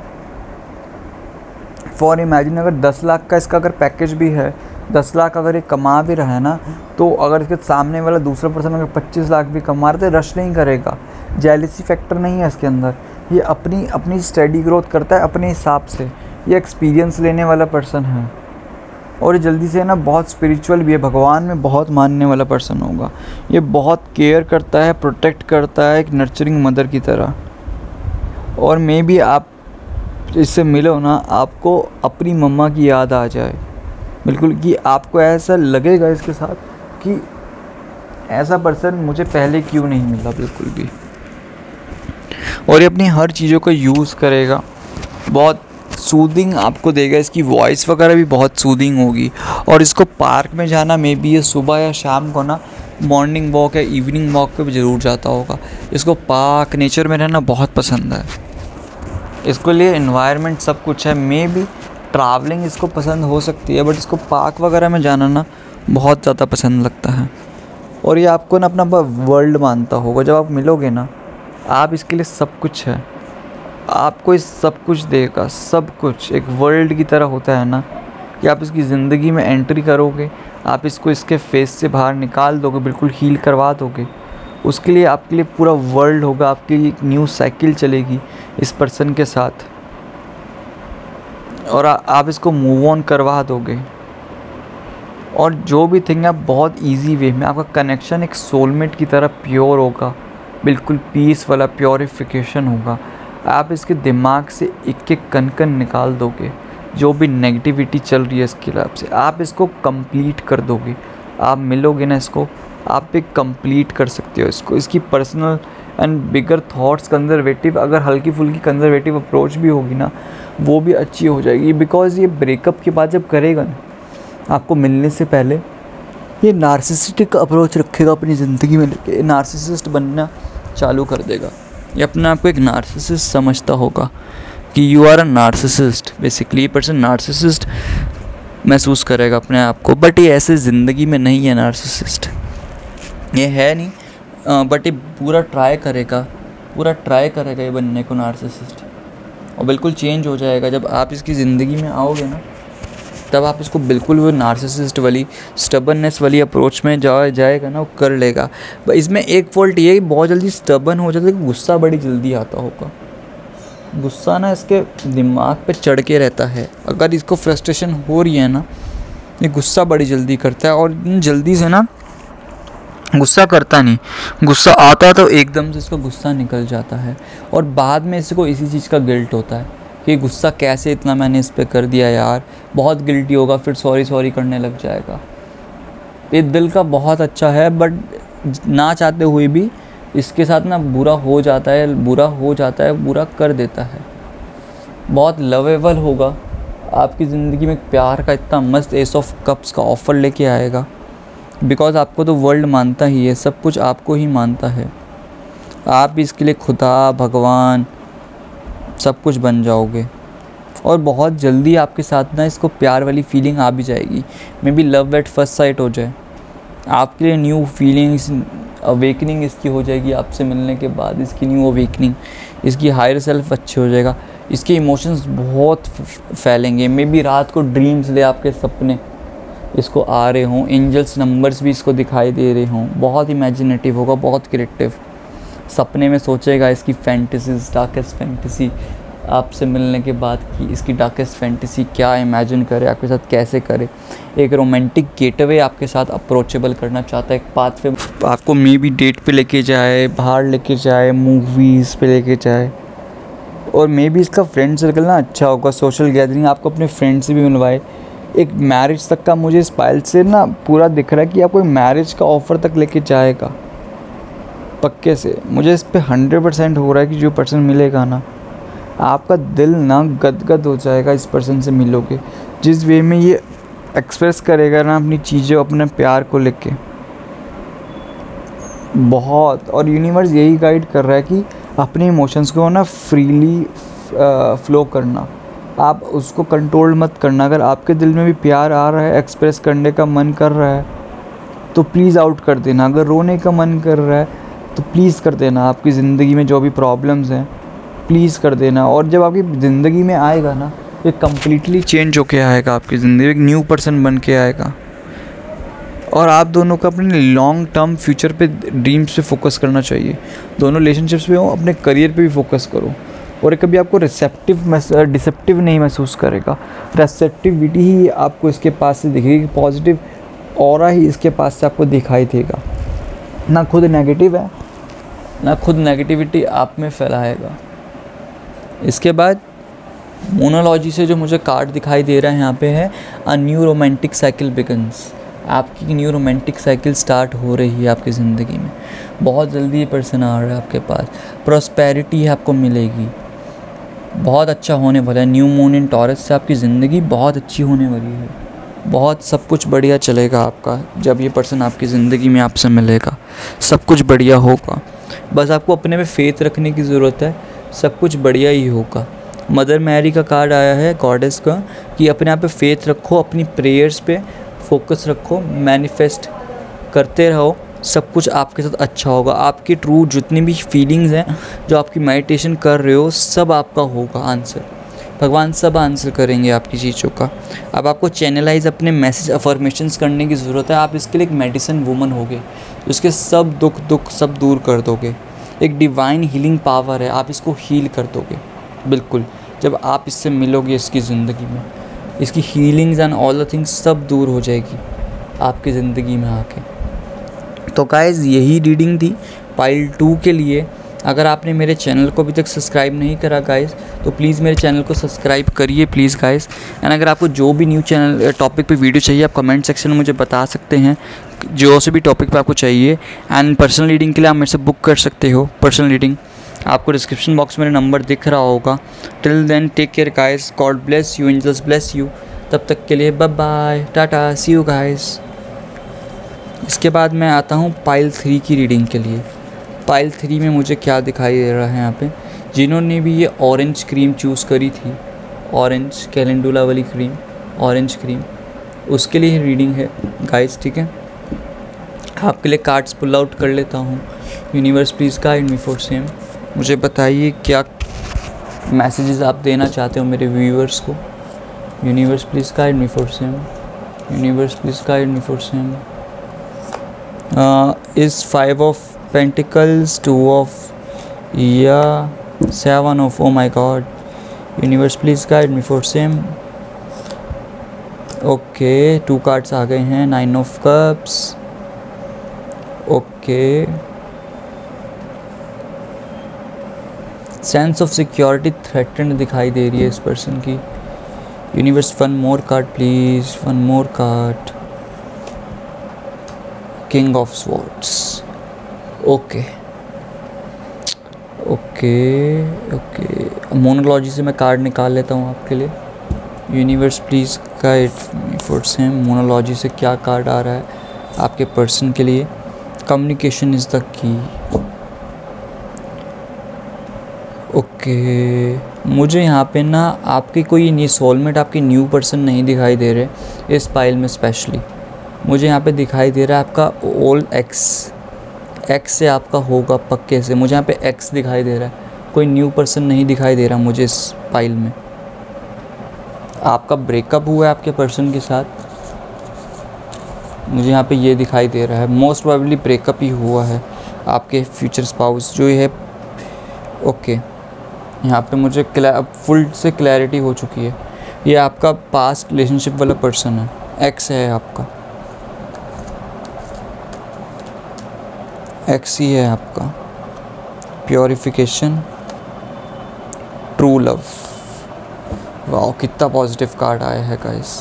फॉर इमेजिन अगर 10 लाख का इसका अगर पैकेज भी है, 10 लाख अगर ये कमा भी रहा है ना, तो अगर इसके सामने वाला दूसरा पर्सन अगर 25 लाख भी कमा रहा है तो रश नहीं करेगा। जेलिसी फैक्टर नहीं है इसके अंदर। ये अपनी स्टडी ग्रोथ करता है अपने हिसाब से। ये एक्सपीरियंस लेने वाला पर्सन है, और ये जल्दी से ना बहुत स्पिरिचुअल भी है, भगवान में बहुत मानने वाला पर्सन होगा। ये बहुत केयर करता है, प्रोटेक्ट करता है, एक नर्चरिंग मदर की तरह। और मे बी आप इससे मिलो ना, आपको अपनी मम्मा की याद आ जाए बिल्कुल, कि आपको ऐसा लगेगा इसके साथ कि ऐसा पर्सन मुझे पहले क्यों नहीं मिला बिल्कुल भी। और ये अपनी हर चीज़ों को यूज़ करेगा, बहुत सूदिंग आपको देगा। इसकी वॉइस वगैरह भी बहुत सूदिंग होगी। और इसको पार्क में जाना, मे बी ये सुबह या शाम को ना मॉर्निंग वॉक या इवनिंग वॉक पे भी ज़रूर जाता होगा। इसको पार्क, नेचर में रहना बहुत पसंद है। इसको लिए एनवायरनमेंट सब कुछ है। मे बी ट्रैवलिंग इसको पसंद हो सकती है, बट इसको पार्क वगैरह में जाना ना बहुत ज़्यादा पसंद लगता है। और ये आपको ना अपना वर्ल्ड मानता होगा। जब आप मिलोगे ना, आप इसके लिए सब कुछ है। आपको इस सब कुछ देगा, सब कुछ एक वर्ल्ड की तरह होता है ना, कि आप इसकी ज़िंदगी में एंट्री करोगे, आप इसको इसके फेस से बाहर निकाल दोगे, बिल्कुल हील करवा दोगे। उसके लिए आपके लिए पूरा वर्ल्ड होगा, आपके लिए एक न्यू साइकिल चलेगी इस पर्सन के साथ, और आप इसको मूव ऑन करवा दोगे। और जो भी थिंग है बहुत इजी वे में, आपका कनेक्शन एक सोलमेट की तरह प्योर होगा, बिल्कुल पीस वाला प्योरिफिकेशन होगा। आप इसके दिमाग से एक एक कण कण निकाल दोगे, जो भी नेगेटिविटी चल रही है इसके लिए आपसे, आप इसको कंप्लीट कर दोगे। आप मिलोगे ना इसको, आप एक कंप्लीट कर सकते हो इसको। इसकी personal and bigger thoughts conservative, अगर हल्की फुल्की कंजर्वेटिव अप्रोच भी होगी ना, वो भी अच्छी हो जाएगी। बिकॉज ये ब्रेकअप के बाद जब करेगा ना, आपको मिलने से पहले ये नार्सिसिस्टिक अप्रोच रखेगा अपनी ज़िंदगी में लेके, नार्सिसिस्ट बनना चालू कर देगा। ये अपने आप को एक नार्सिसिस्ट समझता होगा कि you are a narcissist. Basically ये पर्सन नार्सिसिस्ट महसूस करेगा अपने आप को, बट ये ऐसे ज़िंदगी में नहीं है नार्सिसिस्ट, ये है नहीं। बट ये पूरा ट्राई करेगा ये बनने को नार्सिसिस्ट, और बिल्कुल चेंज हो जाएगा। जब आप इसकी ज़िंदगी में आओगे ना, तब आप इसको बिल्कुल वो नार्सिसिस्ट वाली स्टबननेस वाली अप्रोच में जाएगा ना, वो कर लेगा। इसमें एक फॉल्ट ये है कि बहुत जल्दी स्टबन हो जाता है, गुस्सा बड़ी जल्दी आता होगा। गुस्सा ना इसके दिमाग पे चढ़ के रहता है। अगर इसको फ्रस्ट्रेशन हो रही है ना, ये गुस्सा बड़ी जल्दी करता है, और जल्दी से ना गुस्सा करता नहीं, गुस्सा आता है तो एकदम से इसका गुस्सा निकल जाता है, और बाद में इसको इसी चीज़ का गिल्ट होता है कि गुस्सा कैसे इतना मैंने इस पे कर दिया यार, बहुत गिल्टी होगा, फिर सॉरी करने लग जाएगा। ये दिल का बहुत अच्छा है, बट ना चाहते हुए भी इसके साथ ना बुरा हो जाता है, बुरा कर देता है। बहुत लवेबल होगा, आपकी ज़िंदगी में प्यार का इतना मस्त एस ऑफ कप्स का ऑफ़र लेके आएगा। बिकॉज़ आपको तो वर्ल्ड मानता ही है, सब कुछ आपको ही मानता है। आप भी इसके लिए खुदा, भगवान सब कुछ बन जाओगे, और बहुत जल्दी आपके साथ ना इसको प्यार वाली फीलिंग आ भी जाएगी। May be love at first sight हो जाए आपके लिए, न्यू फीलिंग्स, अवेकनिंग इसकी हो जाएगी आपसे मिलने के बाद। इसकी न्यू अवेकनिंग, इसकी हायर सेल्फ अच्छे हो जाएगा, इसके इमोशंस बहुत फैलेंगे। मे बी रात को ड्रीम्स ले, आपके सपने इसको आ रहे हों, एंजल्स नंबर्स भी इसको दिखाई दे रहे हों। बहुत इमेजिनेटिव होगा, बहुत क्रिएटिव, सपने में सोचेगा इसकी फैंटेसीज, डार्केस्ट फैंटेसी आपसे मिलने के बाद कि इसकी डार्केस्ट फैंटेसी क्या इमेजिन करे, आपके साथ कैसे करे। एक रोमांटिक गेटवे आपके साथ अप्रोचेबल करना चाहता है, एक पाथ पे आपको मे बी डेट पे लेके जाए, बाहर लेके जाए, मूवीज़ पे लेके जाए। और मे बी इसका फ्रेंड सर्कल ना अच्छा होगा, सोशल गैदरिंग आपको अपने फ्रेंड से भी मिलवाए। एक मैरिज तक का मुझे इस पाइल से ना पूरा दिख रहा है कि आपको मैरिज का ऑफ़र तक लेके जाएगा पक्के से। मुझे इस पे 100% हो रहा है कि जो पर्सन मिलेगा ना, आपका दिल ना गदगद हो जाएगा इस पर्सन से मिलोगे। जिस वे में ये एक्सप्रेस करेगा ना अपनी चीज़ें, अपने प्यार को लेके बहुत। और यूनिवर्स यही गाइड कर रहा है कि अपने इमोशंस को ना फ्रीली फ्लो करना, आप उसको कंट्रोल मत करना। अगर आपके दिल में भी प्यार आ रहा है, एक्सप्रेस करने का मन कर रहा है, तो प्लीज़ आउट कर देना। अगर रोने का मन कर रहा है तो प्लीज़ कर देना। आपकी ज़िंदगी में जो भी प्रॉब्लम्स हैं प्लीज़ कर देना। और जब आपकी ज़िंदगी में आएगा ना, ये कम्प्लीटली चेंज होके आएगा आपकी ज़िंदगी, एक न्यू पर्सन बन के आएगा। और आप दोनों को अपने लॉन्ग टर्म फ्यूचर पे, ड्रीम्स पे फोकस करना चाहिए। दोनों रिलेशनशिप्स में हो, अपने करियर पे भी फोकस करो। और कभी आपको डिसेप्टिव नहीं महसूस करेगा। रिसेप्टिविटी ही आपको इसके पास से दिखेगी, पॉजिटिव ऑरा ही इसके पास से आपको दिखाई देगा। ना खुद नेगेटिव है, ना खुद नेगेटिविटी आप में फैलाएगा। इसके बाद मोनोलॉजी से जो मुझे कार्ड दिखाई दे रहा है यहाँ पे है a new romantic cycle begins. आपकी न्यू रोमांटिक साइकिल स्टार्ट हो रही है आपकी ज़िंदगी में। बहुत जल्दी ये पर्सन आ रहा है आपके पास। प्रॉस्पेरिटी आपको मिलेगी, बहुत अच्छा होने वाला है। न्यू मून इन टॉरस से आपकी ज़िंदगी बहुत अच्छी होने वाली है। बहुत सब कुछ बढ़िया चलेगा आपका। जब ये पर्सन आपकी ज़िंदगी में आपसे मिलेगा सब कुछ बढ़िया होगा। बस आपको अपने में फेथ रखने की ज़रूरत है, सब कुछ बढ़िया ही होगा। मदर मैरी का कार्ड आया है गॉडेस का कि अपने आप पे फेथ रखो, अपनी प्रेयर्स पे फोकस रखो, मैनिफेस्ट करते रहो, सब कुछ आपके साथ अच्छा होगा। आपकी ट्रू जितनी भी फीलिंग्स हैं, जो आपकी मेडिटेशन कर रहे हो, सब आपका होगा आंसर। भगवान सब आंसर करेंगे आपकी चीज़ों का। अब आपको चैनलाइज अपने मैसेज अफर्मेशंस करने की ज़रूरत है। आप इसके लिए एक मेडिसिन वूमन होगे, उसके सब दुख सब दूर कर दोगे। एक डिवाइन हीलिंग पावर है, आप इसको हील कर दोगे बिल्कुल। जब आप इससे मिलोगे इसकी ज़िंदगी में, इसकी healings and all the things सब दूर हो जाएगी आपकी ज़िंदगी में आके। तो गाइज़ यही रीडिंग थी पाइल 2 के लिए। अगर आपने मेरे चैनल को अभी तक सब्सक्राइब नहीं करा गाइज़, तो प्लीज़ मेरे चैनल को सब्सक्राइब करिए प्लीज़ गाइज़। एंड अगर आपको जो भी न्यू चैनल टॉपिक पे वीडियो चाहिए, आप कमेंट सेक्शन में मुझे बता सकते हैं जो से भी टॉपिक पे आपको चाहिए। एंड पर्सनल रीडिंग के लिए आप मेरे से बुक कर सकते हो पर्सनल रीडिंग। आपको डिस्क्रिप्शन बॉक्स में मेरा नंबर दिख रहा होगा। Till then take care guys, God bless you, angels bless you. तब तक के लिए bye bye, tata, see you guys. इसके बाद मैं आता हूँ पाइल 3 की रीडिंग के लिए। पाइल 3 में मुझे क्या दिखाई दे रहा है यहाँ पे, जिन्होंने भी ये ऑरेंज क्रीम चूज़ करी थी, ऑरेंज कैलेंडुला वाली क्रीम, ऑरेंज क्रीम, उसके लिए रीडिंग है गाइस, ठीक है। आपके लिए कार्ड्स पुल आउट कर लेता हूँ। Universe please guide me for same. मुझे बताइए क्या मैसेजेस आप देना चाहते हो मेरे व्यूअर्स को। Universe please guide me for same. Universe please guide me for same. Is 5 of Pentacles, 2 of yeah, 7 of oh my god. Universe please guide me for same. Okay, 2 cards आ गए हैं, 9 of Cups. Okay, sense of security threatened दिखाई दे रही है इस person की। Universe one more card please, one more card. King of swords. Okay okay okay, Moonology से मैं कार्ड निकाल लेता हूँ आपके लिए। Universe please guide me for same. Moonology से क्या कार्ड आ रहा है आपके पर्सन के लिए। Communication is the key. Okay, मुझे यहाँ पे ना आपके कोई न्यू सोलमेट, आपके न्यू पर्सन नहीं दिखाई दे रहे इस पाइल में। स्पेशली मुझे यहाँ पे दिखाई दे रहा है आपका ओल्ड एक्स से आपका होगा पक्के से। मुझे यहाँ पे एक्स दिखाई दे रहा है, कोई न्यू पर्सन नहीं दिखाई दे रहा मुझे इस पाइल में। आपका ब्रेकअप हुआ है आपके पर्सन के साथ, मुझे यहाँ पे ये दिखाई दे रहा है। मोस्ट प्रोबेबली ब्रेकअप ही हुआ है आपके फ्यूचर स्पाउस जो है। ओके, यहाँ पे मुझे फुल से क्लैरिटी हो चुकी है। ये आपका पास्ट रिलेशनशिप वाला पर्सन है, एक्स है आपका, एक्स ही है आपका। Purification, true love. वाह कितना पॉजिटिव कार्ड आया है गाइस।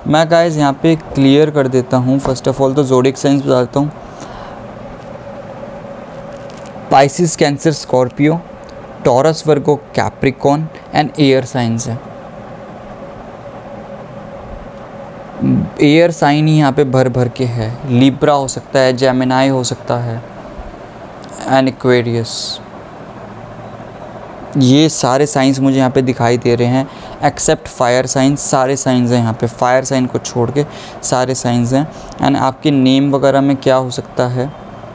मैं गाइस यहाँ पे क्लियर कर देता हूँ। फर्स्ट ऑफ ऑल तो ज़ोडिएक साइंस बता देता हूँ। Pisces, cancer, Scorpio, taurus, Virgo, Capricorn and air science है। एयर साइन ही यहाँ पे भर भर के है। लिब्रा हो सकता है, जेमिनाई हो सकता है एंड एक्वेरियस। ये सारे साइंस मुझे यहाँ पे दिखाई दे रहे हैं एक्सेप्ट फायर साइंस। सारे साइंस हैं यहाँ पे, फायर साइन को छोड़ के सारे साइंस हैं। एंड आपके नेम वगैरह में क्या हो सकता है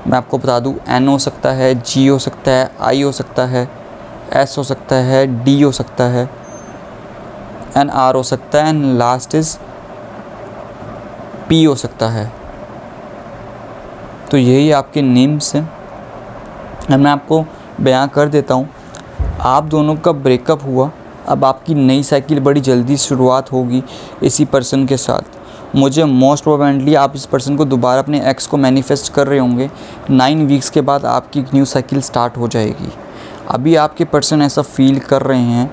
मैं आपको बता दूँ। एन हो सकता है, जी हो सकता है, आई हो सकता है, एस हो सकता है, डी हो सकता है एंड आर हो सकता है एंड लास्ट इज़ पी हो सकता है। तो यही आपके नेम्स हैं। मैं आपको बयां कर देता हूँ। आप दोनों का ब्रेकअप हुआ, अब आपकी नई साइकिल बड़ी जल्दी शुरुआत होगी इसी पर्सन के साथ। मुझे मोस्ट प्रोबेबली आप इस पर्सन को दोबारा अपने एक्स को मैनिफेस्ट कर रहे होंगे। 9 वीक्स के बाद आपकी न्यू साइकिल स्टार्ट हो जाएगी। अभी आपके पर्सन ऐसा फील कर रहे हैं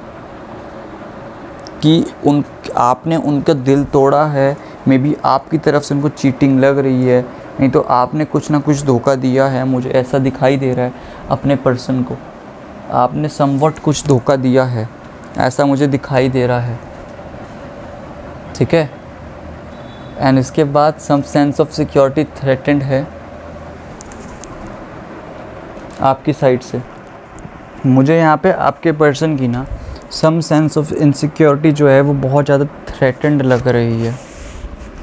कि आपने उनका दिल तोड़ा है। मे बी आपकी तरफ से उनको चीटिंग लग रही है, नहीं तो आपने कुछ ना कुछ धोखा दिया है। मुझे ऐसा दिखाई दे रहा है अपने पर्सन को आपने समवट कुछ धोखा दिया है, ऐसा मुझे दिखाई दे रहा है। ठीक है। एंड इसके बाद some sense of security threatened है आपकी साइड से। मुझे यहाँ पे आपके पर्सन की ना सम सेंस ऑफ इनसिक्योरिटी जो है वो बहुत ज़्यादा थ्रेटेंड लग रही है।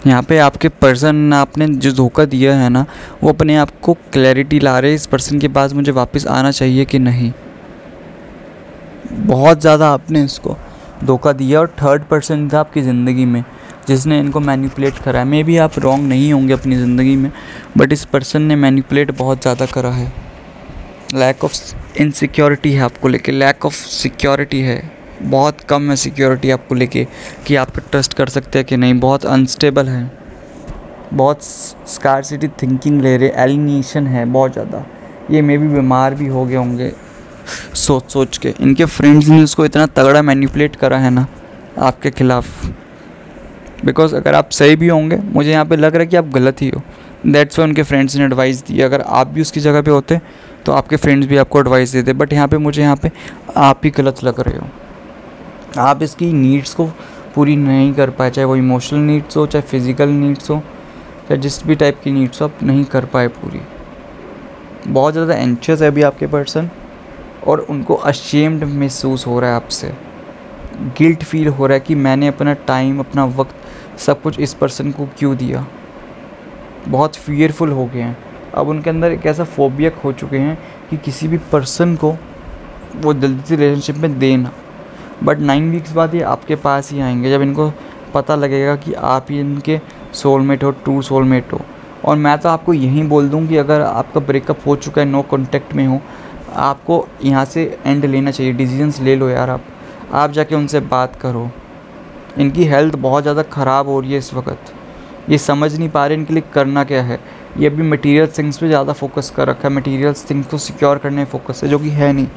यहाँ पे आपके पर्सन आपने जो धोखा दिया है ना वो अपने आप को क्लैरिटी ला रहे हैं इस पर्सन के पास मुझे वापस आना चाहिए कि नहीं। बहुत ज़्यादा आपने इसको धोखा दिया और थर्ड पर्सन था आपकी ज़िंदगी में जिसने इनको मैनिपुलेट करा है। मे बी आप रॉन्ग नहीं होंगे अपनी ज़िंदगी में, बट इस पर्सन ने मैनिपुलेट बहुत ज़्यादा करा है। लैक ऑफ इनसिक्योरिटी है आपको लेके, लैक ऑफ सिक्योरिटी है, बहुत कम है सिक्योरिटी आपको लेके कि आप ट्रस्ट कर सकते हैं कि नहीं। बहुत अनस्टेबल है, बहुत स्कार्सिटी थिंकिंग ले रहे, एलिनेशन है बहुत ज़्यादा। ये मे बी बीमार भी हो गए होंगे सोच सोच के। इनके फ्रेंड्स ने उसको इतना तगड़ा मैनिपुलेट करा है ना आपके खिलाफ। बिकॉज अगर आप सही भी होंगे, मुझे यहाँ पे लग रहा है कि आप गलत ही हो। दैट्स वाई उनके फ्रेंड्स ने एडवाइस दी। अगर आप भी उसकी जगह पे होते तो आपके फ्रेंड्स भी आपको एडवाइस देते। बट यहाँ पे मुझे यहाँ पे आप ही गलत लग रहे हो। आप इसकी नीड्स को पूरी नहीं कर पाए, चाहे वो इमोशनल नीड्स हो, चाहे फिज़िकल नीड्स हो, चाहे जिस भी टाइप की नीड्स हो, आप नहीं कर पाए पूरी। बहुत ज़्यादा एंशियस है अभी आपके पर्सन और उनको अशेम्ड महसूस हो रहा है आपसे। गिल्ट फील हो रहा है कि मैंने अपना टाइम, अपना वक्त, सब कुछ इस पर्सन को क्यों दिया। बहुत फियरफुल हो गए हैं। अब उनके अंदर एक ऐसा फोबिया हो चुके हैं कि किसी भी पर्सन को वो जल्दी से रिलेशनशिप में देना। बट 9 वीक्स बाद ये आपके पास ही आएंगे जब इनको पता लगेगा कि आप ही इनके सोलमेट हो, ट्रू सोलमेट हो। और मैं तो आपको यही बोल दूं कि अगर आपका ब्रेकअप हो चुका है, नो कॉन्टेक्ट में हो, आपको यहाँ से एंड लेना चाहिए। डिसीजंस ले लो यार। आप जाके उनसे बात करो। इनकी हेल्थ बहुत ज़्यादा ख़राब हो रही है इस वक्त। ये समझ नहीं पा रहे इनके लिए करना क्या है। ये अभी मटेरियल थिंग्स पे ज़्यादा फोकस कर रखा है, मटेरियल थिंग्स को सिक्योर करने में फोकस है, जो कि है नहीं।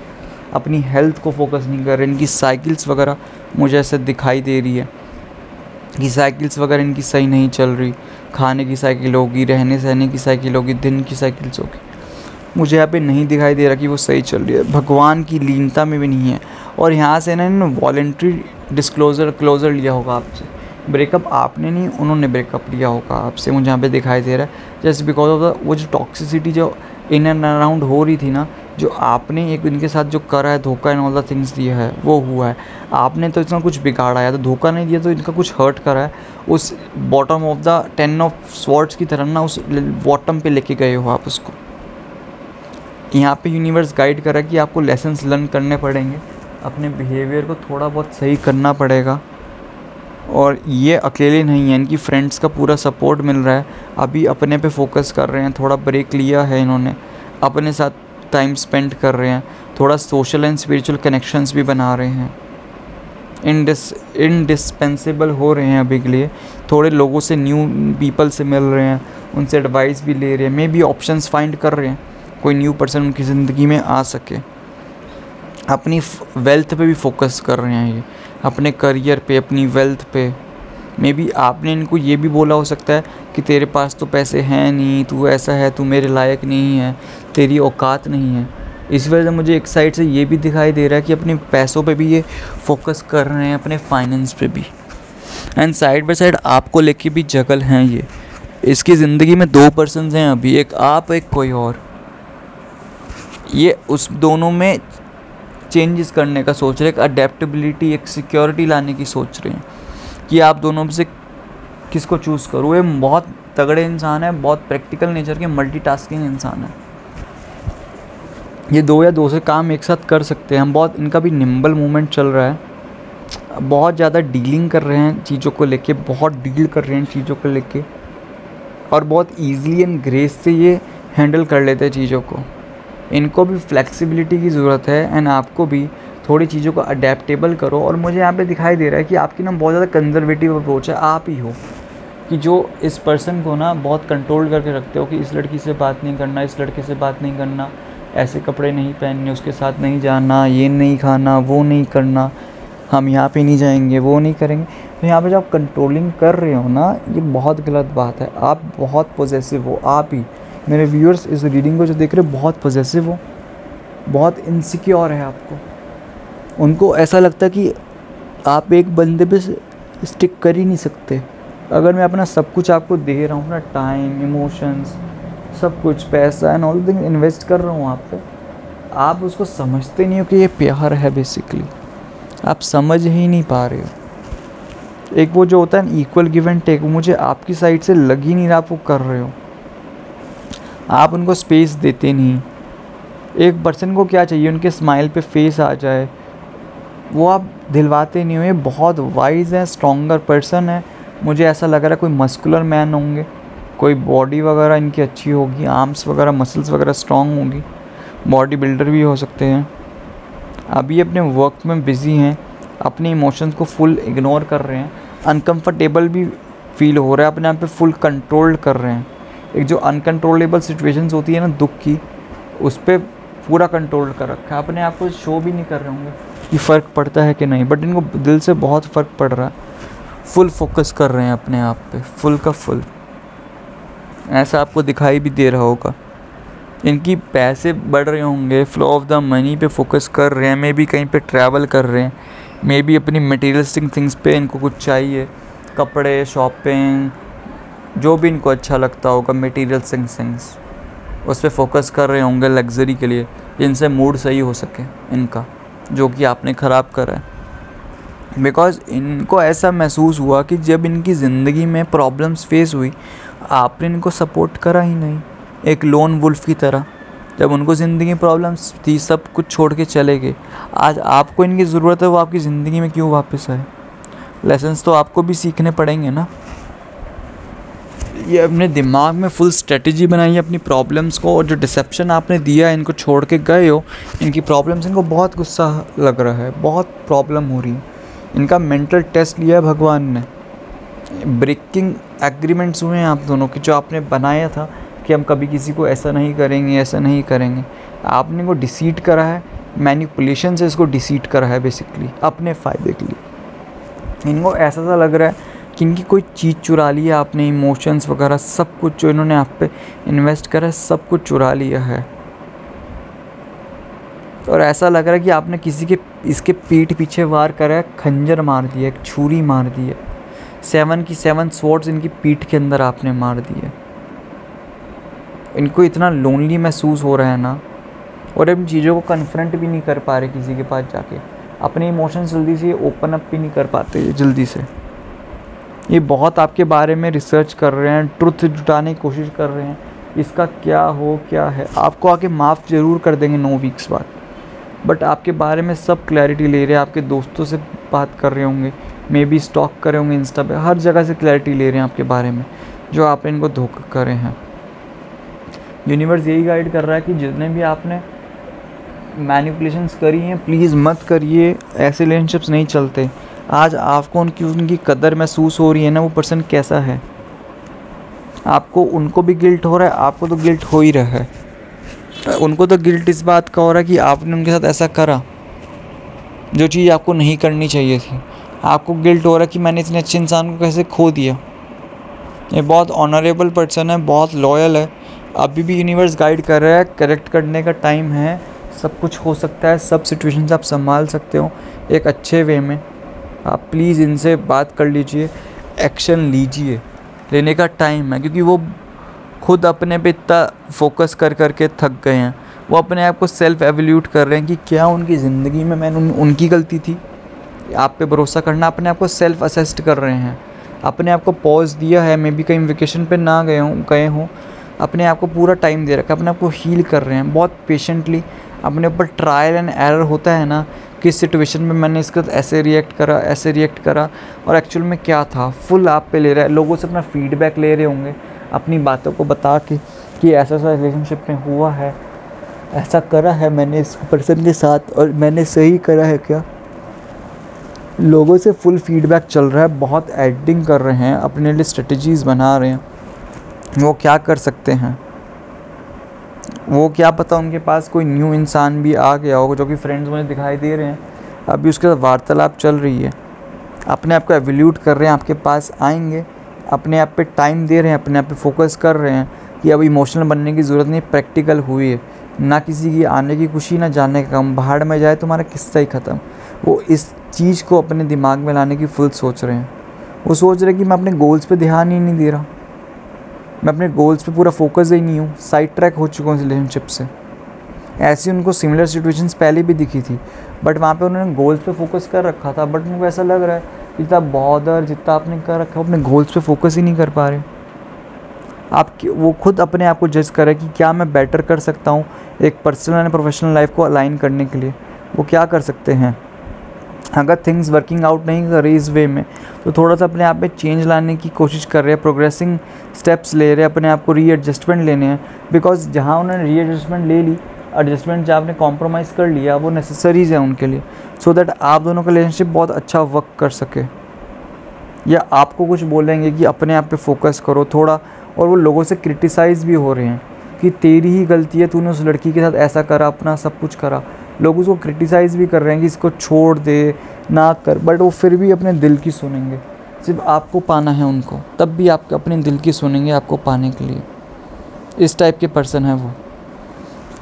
अपनी हेल्थ को फोकस नहीं कर रहे। इनकी साइकिल्स वगैरह मुझे ऐसे दिखाई दे रही है कि साइकिल्स वगैरह इनकी सही नहीं चल रही। खाने की साइकिल होगी, रहने सहने की साइकिल होगी, दिन की साइकिल्स होगी। मुझे यहाँ पे नहीं दिखाई दे रहा कि वो सही चल रही है। भगवान की लीनता में भी नहीं है। और यहाँ से ना वॉलेंट्री क्लोज़र लिया होगा आपसे। ब्रेकअप आपने नहीं, उन्होंने ब्रेकअप लिया होगा आपसे। मुझे यहाँ पे दिखाई दे रहा है जस्ट बिकॉज ऑफ द वो जो टॉक्सिसिटी जो इन एंड अराउंड हो रही थी ना, जो आपने एक इनके साथ जो करा है, धोखा एंड ऑल द थिंग्स दिया है, वो हुआ है। आपने तो इसमें कुछ बिगाड़ा है, तो धोखा नहीं दिया तो इनका कुछ हर्ट करा है। उस bottom of the 10 of swords की तरह ना उस बॉटम पे लेके गए हो आप उसको। यहाँ पे यूनिवर्स गाइड करा कि आपको लेसन्स लर्न करने पड़ेंगे, अपने बिहेवियर को थोड़ा बहुत सही करना पड़ेगा। और ये अकेले नहीं है, इनकी फ्रेंड्स का पूरा सपोर्ट मिल रहा है। अभी अपने पे फोकस कर रहे हैं, थोड़ा ब्रेक लिया है इन्होंने, अपने साथ टाइम स्पेंड कर रहे हैं, थोड़ा सोशल एंड स्पिरिचुअल कनेक्शंस भी बना रहे हैं, इंडिस्पेंसेबल हो रहे हैं अभी के लिए, थोड़े लोगों से, न्यू पीपल से मिल रहे हैं, उनसे एडवाइस भी ले रहे हैं, मे बी ऑप्शंस फाइंड कर रहे हैं, कोई न्यू पर्सन उनकी ज़िंदगी में आ सके। अपनी वेल्थ पे भी फोकस कर रहे हैं ये, अपने करियर पे, अपनी वेल्थ पे। मे बी आपने इनको ये भी बोला हो सकता है कि तेरे पास तो पैसे हैं नहीं, तू ऐसा है, तू मेरे लायक नहीं है, तेरी औकात नहीं है। इस वजह से मुझे एक साइड से ये भी दिखाई दे रहा है कि अपने पैसों पे भी ये फोकस कर रहे हैं, अपने फाइनेंस पे भी। एंड साइड बाय साइड आपको लेके भी जगल हैं ये। इसकी ज़िंदगी में 2 पर्सन्स हैं अभी, एक आप, एक कोई और। ये उस दोनों में चेंजेस करने का सोच रहे हैं, एक अडेप्टेबिलिटी, एक सिक्योरिटी लाने की सोच रहे हैं कि आप दोनों में से किसको चूज़ करूँ। ये बहुत तगड़े इंसान है, बहुत प्रैक्टिकल नेचर के, मल्टीटास्किंग इंसान है। ये 2 या 2 से काम एक साथ कर सकते हैं। हम बहुत, इनका भी निम्बल मूवमेंट चल रहा है, बहुत ज़्यादा डीलिंग कर रहे हैं चीज़ों को लेके, बहुत डील कर रहे हैं चीज़ों को लेके, और बहुत ईजीली एंड ग्रेस से ये हैंडल कर लेते हैं चीज़ों को। इनको भी फ्लेक्सिबिलिटी की ज़रूरत है, एंड आपको भी थोड़ी चीज़ों को अडेप्टेबल करो। और मुझे यहाँ पे दिखाई दे रहा है कि आपकी ना बहुत ज़्यादा कंजर्वेटिव अप्रोच है। आप ही हो कि जो इस पर्सन को ना बहुत कंट्रोल करके रखते हो कि इस लड़की से बात नहीं करना, इस लड़के से बात नहीं करना, ऐसे कपड़े नहीं पहनने, उसके साथ नहीं जाना, ये नहीं खाना, वो नहीं करना, हम यहाँ पे नहीं जाएंगे, वो नहीं करेंगे। तो यहाँ पे जब आप कंट्रोलिंग कर रहे हो ना, ये बहुत गलत बात है। आप बहुत पॉजेसिव हो, आप ही मेरे व्यूअर्स इस रीडिंग को जो देख रहे हो बहुत पॉजेसिव हो, बहुत इनसिक्योर है आपको। उनको ऐसा लगता है कि आप एक बंदे पे स्टिक कर ही नहीं सकते। अगर मैं अपना सब कुछ आपको दे रहा हूँ ना, टाइम, इमोशंस, सब कुछ, पैसा एंड ऑल थिंग इन्वेस्ट कर रहा हूँ आप पे, आप उसको समझते नहीं हो कि ये प्यार है। बेसिकली आप समझ ही नहीं पा रहे हो। एक वो जो होता है इक्वल गिव एंड टेक, मुझे आपकी साइड से लग ही नहीं रहा आप वो कर रहे हो। आप उनको स्पेस देते नहीं। एक पर्सन को क्या चाहिए, उनके स्माइल पे फेस आ जाए, वो आप दिलवाते नहीं हो। ये बहुत वाइज है, स्ट्रॉन्गर पर्सन है। मुझे ऐसा लग रहा है कोई मस्कुलर मैन होंगे, कोई बॉडी वगैरह इनकी अच्छी होगी, आर्म्स वगैरह, मसल्स वगैरह स्ट्रॉन्ग होगी, बॉडी बिल्डर भी हो सकते हैं। अभी अपने वर्क में बिज़ी हैं, अपने इमोशंस को फुल इग्नोर कर रहे हैं, अनकंफर्टेबल भी फील हो रहा है, अपने आप पे फुल कंट्रोल कर रहे हैं। एक जो अनकंट्रोलेबल सिचुएशंस होती है ना दुख की, उस पर पूरा कंट्रोल कर रखा है। अपने आप को शो भी नहीं कर रहे होंगे कि फ़र्क पड़ता है कि नहीं, बट इनको दिल से बहुत फ़र्क पड़ रहा है। फुल फोकस कर रहे हैं अपने आप पे, फुल का फुल। ऐसा आपको दिखाई भी दे रहा होगा। इनकी पैसे बढ़ रहे होंगे, फ्लो ऑफ द मनी पे फोकस कर रहे हैं, मे बी कहीं पे ट्रैवल कर रहे हैं, मे बी अपनी मटेरियलिस्टिक थिंग्स पे इनको कुछ चाहिए, कपड़े, शॉपिंग, जो भी इनको अच्छा लगता होगा, मटेरियलिस्टिक थिंग्स, उस पर फोकस कर रहे होंगे लग्जरी के लिए, जिनसे मूड सही हो सके इनका, जो कि आपने ख़राब करा है। बिकॉज़ इनको ऐसा महसूस हुआ कि जब इनकी ज़िंदगी में प्रॉब्लम्स फेस हुई, आपने इनको सपोर्ट करा ही नहीं, एक लोन वुल्फ की तरह। जब उनको ज़िंदगी में प्रॉब्लम्स थी, सब कुछ छोड़ के चले गए। आज आपको इनकी ज़रूरत है, वो आपकी ज़िंदगी में क्यों वापस आए? लेसन्स तो आपको भी सीखने पड़ेंगे ना। ये अपने दिमाग में फुल स्ट्रेटजी बनाई है अपनी प्रॉब्लम्स को, और जो डिसेप्शन आपने दिया है, इनको छोड़ के गए हो, इनकी प्रॉब्लम्स, इनको बहुत गुस्सा लग रहा है, बहुत प्रॉब्लम हो रही है। इनका मेंटल टेस्ट लिया है भगवान ने। ब्रेकिंग एग्रीमेंट्स हुए हैं आप दोनों के, जो आपने बनाया था कि हम कभी किसी को ऐसा नहीं करेंगे, ऐसा नहीं करेंगे। आपने इनको डिसीट करा है, मैनिपुलेशन से इसको डिसीट करा है बेसिकली, अपने फ़ायदे के लिए। इनको ऐसा सा लग रहा है कि इनकी कोई चीज़ चुरा ली है आपने, इमोशंस वगैरह सब कुछ जो इन्होंने आप पे इन्वेस्ट करा है, सब कुछ चुरा लिया है। और ऐसा लग रहा है कि आपने किसी के, इसके पीठ पीछे वार करा है, खंजर मार दिया, एक छुरी मार दी है, 7 की 7 स्वॉर्ड्स इनकी पीठ के अंदर आपने मार दी है। इनको इतना लोनली महसूस हो रहा है ना, और इन चीज़ों को कन्फ्रंट भी नहीं कर पा रहे किसी के पास जाके, अपने इमोशंस जल्दी से ओपन अप भी नहीं कर पाते ये जल्दी से। ये बहुत आपके बारे में रिसर्च कर रहे हैं, ट्रुथ जुटाने की कोशिश कर रहे हैं, इसका क्या हो क्या है। आपको आके माफ़ ज़रूर कर देंगे 9 वीक्स बाद, बट आपके बारे में सब क्लैरिटी ले रहे हैं। आपके दोस्तों से बात कर रहे होंगे, मे बी स्टॉक कर रहे होंगे इंस्टा पे, हर जगह से क्लैरिटी ले रहे हैं आपके बारे में, जो आपने इनको धोखा करे हैं। यूनिवर्स यही गाइड कर रहा है कि जितने भी आपने मैनिपुलेशंस करी हैं, प्लीज़ मत करिए, ऐसे रिलेशनशिप्स नहीं चलते। आज आपको उनकी कदर महसूस हो रही है ना, वो पर्सन कैसा है, आपको उनको भी गिल्ट हो रहा है, आपको तो गिल्ट हो ही रहा है। उनको तो गिल्ट इस बात का हो रहा है कि आपने उनके साथ ऐसा करा जो चीज़ आपको नहीं करनी चाहिए थी। आपको गिल्ट हो रहा है कि मैंने इतने अच्छे इंसान को कैसे खो दिया। ये बहुत ऑनरेबल पर्सन है, बहुत लॉयल है, अभी भी यूनिवर्स गाइड कर रहा है, करेक्ट करने का टाइम है, सब कुछ हो सकता है, सब सिचुएशंस आप संभाल सकते हो एक अच्छे वे में। आप प्लीज़ इनसे बात कर लीजिए, एक्शन लीजिए, लेने का टाइम है, क्योंकि वो खुद अपने पे इतना फोकस कर के थक गए हैं। वो अपने आप को सेल्फ एवल्यूट कर रहे हैं कि क्या उनकी ज़िंदगी में मैंने उनकी गलती थी। आप पे भरोसा करना, अपने आप को सेल्फ असेस्ट कर रहे हैं, अपने आप को पॉज दिया है, मे बी कहीं वेकेशन पे ना गए हों, अपने आप को पूरा टाइम दे रखा है, अपने आप को हील कर रहे हैं बहुत पेशेंटली। अपने ऊपर ट्रायल एंड एरर होता है ना, किस सिचुएशन में मैंने इसके साथ ऐसे रिएक्ट करा और एक्चुअल में क्या था, फुल आप पे ले रहा है। लोगों से अपना फीडबैक ले रहे होंगे, अपनी बातों को बता के कि ऐसा रिलेशनशिप में हुआ है, ऐसा करा है मैंने इस पर्सन के साथ और मैंने सही करा है क्या। लोगों से फुल फीडबैक चल रहा है, बहुत एडिटिंग कर रहे हैं, अपने लिए स्ट्रेटजीज़ बना रहे हैं। वो क्या कर सकते हैं, वो क्या पता उनके पास कोई न्यू इंसान भी आ गया हो, जो कि फ्रेंड्स मुझे दिखाई दे रहे हैं, अभी उसके साथ वार्तालाप चल रही है। अपने आप को एवल्यूट कर रहे हैं, आपके पास आएंगे, अपने आप पे टाइम दे रहे हैं, अपने आप पे फोकस कर रहे हैं कि अब इमोशनल बनने की ज़रूरत नहीं, प्रैक्टिकल हुई है, ना किसी की आने की खुशी ना जाने का गम, भाड़ में जाए तुम्हारा किस्सा ही ख़त्म। वो इस चीज़ को अपने दिमाग में लाने की फुल सोच रहे हैं। वो सोच रहे हैं कि मैं अपने गोल्स पे ध्यान ही नहीं दे रहा, मैं अपने गोल्स पे पूरा फोकस ही नहीं हूँ, साइड ट्रैक हो चुका हूँ इस रिलेशनशिप से। ऐसी उनको सिमिलर सिचुएशंस पहले भी दिखी थी, बट वहाँ पे उन्होंने गोल्स पे फोकस कर रखा था, बट उनको ऐसा लग रहा है जितना बॉदर जितना आपने कर रखा है, अपने गोल्स पे फोकस ही नहीं कर पा रहे। वो खुद अपने आप को जज कर रहे हैं कि क्या मैं बेटर कर सकता हूँ एक पर्सनल एंड प्रोफेशनल लाइफ को अलाइन करने के लिए। वो क्या कर सकते हैं, अगर थिंग्स वर्किंग आउट नहीं कर रही इस वे में, तो थोड़ा सा अपने आप में चेंज लाने की कोशिश कर रहे हैं, प्रोग्रेसिंग स्टेप्स ले रहे हैं, अपने आप को रीएडजस्टमेंट लेने हैं। बिकॉज जहाँ उन्होंने रीएडजस्टमेंट ले ली, एडजस्टमेंट जहाँ आपने कॉम्प्रोमाइज़ कर लिया, वो नेसेसरीज है उनके लिए, सो दैट आप दोनों का रिलेशनशिप बहुत अच्छा वर्क कर सके। या आपको कुछ बोलेंगे कि अपने आप पे फोकस करो थोड़ा, और वो लोगों से क्रिटिसाइज़ भी हो रहे हैं कि तेरी ही गलती है, तूने उस लड़की के साथ ऐसा करा, अपना सब कुछ करा। लोग उसको क्रिटिसाइज़ भी कर रहे हैं कि इसको छोड़ दे, ना कर, बट वो फिर भी अपने दिल की सुनेंगे। सिर्फ आपको पाना है उनको, तब भी आप अपने दिल की सुनेंगे आपको पाने के लिए। इस टाइप के पर्सन है वो,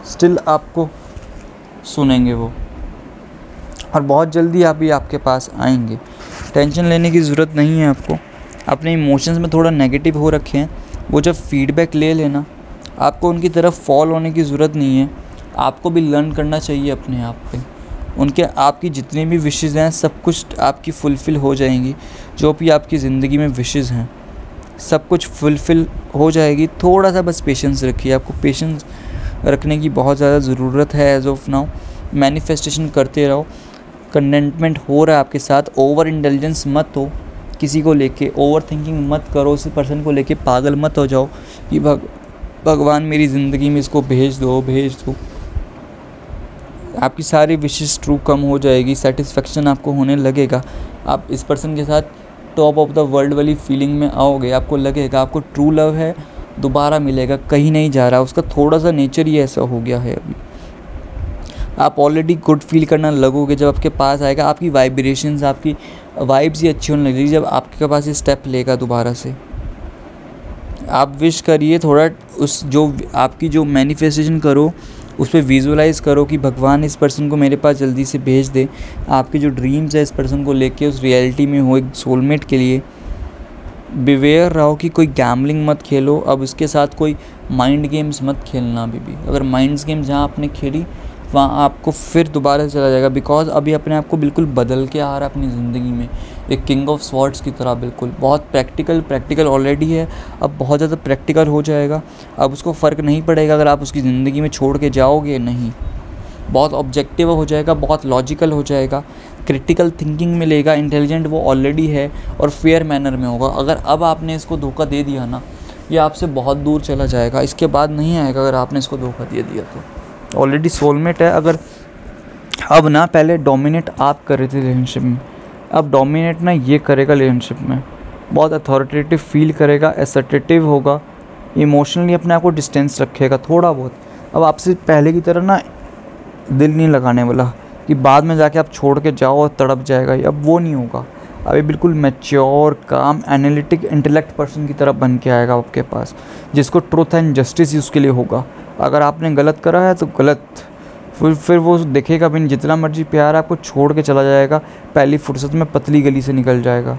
स्टिल आपको सुनेंगे वो, और बहुत जल्दी आप भी आपके पास आएंगे। टेंशन लेने की ज़रूरत नहीं है आपको। अपने इमोशंस में थोड़ा नेगेटिव हो रखे हैं, वो जब फीडबैक ले लेना, आपको उनकी तरफ फॉल होने की ज़रूरत नहीं है। आपको भी लर्न करना चाहिए अपने आप पे। उनके आपकी जितनी भी विशेज़ हैं सब कुछ आपकी फुलफ़िल हो जाएंगी। जो भी आपकी ज़िंदगी में विशेज़ हैं सब कुछ फुलफ़िल हो जाएगी। थोड़ा सा बस पेशेंस रखिए, आपको पेशेंस रखने की बहुत ज़्यादा ज़रूरत है एज ऑफ नाउ। मैनिफेस्टेशन करते रहो, कंटेंटमेंट हो रहा है आपके साथ। ओवर इंटेलिजेंस मत हो किसी को लेके, ओवर थिंकिंग मत करो, उस पर्सन को लेके पागल मत हो जाओ कि भगवान मेरी ज़िंदगी में इसको भेज दो। आपकी सारी विशेस ट्रू कम हो जाएगी, सेटिस्फेक्शन आपको होने लगेगा। आप इस पर्सन के साथ टॉप ऑफ द वर्ल्ड वाली फीलिंग में आओगे, आपको लगेगा आपको ट्रू लव है, दोबारा मिलेगा, कहीं नहीं जा रहा। उसका थोड़ा सा नेचर ही ऐसा हो गया है अभी। आप ऑलरेडी गुड फील करना लगोगे जब आपके पास आएगा। आपकी वाइब्रेशंस, आपकी वाइब्स ही अच्छी होने लगेगी जब आपके पास ये स्टेप लेगा दोबारा से। आप विश करिए थोड़ा, उस जो आपकी जो मैनिफेस्टेशन करो उस पर विजुअलाइज़ करो कि भगवान इस पर्सन को मेरे पास जल्दी से भेज दे। आपके जो ड्रीम्स है इस पर्सन को लेके उस रियलिटी में हो, एक सोलमेट के लिए बिवेयर रहो कि कोई गैम्बलिंग मत खेलो। अब इसके साथ कोई माइंड गेम्स मत खेलना अभी भी। अगर माइंड्स गेम जहाँ आपने खेली वहाँ आपको फिर दोबारा चला जाएगा, बिकॉज अभी अपने आप को बिल्कुल बदल के आ रहा है अपनी ज़िंदगी में, एक किंग ऑफ स्वॉर्ड्स की तरह। बिल्कुल बहुत प्रैक्टिकल ऑलरेडी है, अब बहुत ज़्यादा प्रैक्टिकल हो जाएगा। अब उसको फ़र्क नहीं पड़ेगा अगर आप उसकी ज़िंदगी में छोड़ के जाओगे नहीं। बहुत ऑब्जेक्टिव हो जाएगा, बहुत लॉजिकल हो जाएगा, क्रिटिकल थिंकिंग में लेगा, इंटेलिजेंट वो ऑलरेडी है और फेयर मैनर में होगा। अगर अब आपने इसको धोखा दे दिया ना, ये आपसे बहुत दूर चला जाएगा, इसके बाद नहीं आएगा अगर आपने इसको धोखा दे दिया तो। ऑलरेडी सोलमेट है, अगर अब ना पहले डोमिनेट आप कर रहे थे रिलेशनशिप में, अब डोमिनेट ना ये करेगा रिलेशनशिप में, बहुत अथॉरिटेटिव फील करेगा, असर्टेटिव होगा, इमोशनली अपने आप को डिस्टेंस रखेगा थोड़ा बहुत। अब आपसे पहले की तरह ना दिल नहीं लगाने वाला कि बाद में जाके आप छोड़ के जाओ और तड़प जाएगा, अब वो नहीं होगा। अभी बिल्कुल मैच्योर, काम, एनालिटिक, इंटेलेक्ट पर्सन की तरह बन के आएगा आपके पास, जिसको ट्रुथ एंड जस्टिस ही उसके लिए होगा। अगर आपने गलत करा है तो गलत, फिर वो देखेगा भी नहीं, जितना मर्जी प्यार आपको छोड़ के चला जाएगा, पहली फुर्सत में पतली गली से निकल जाएगा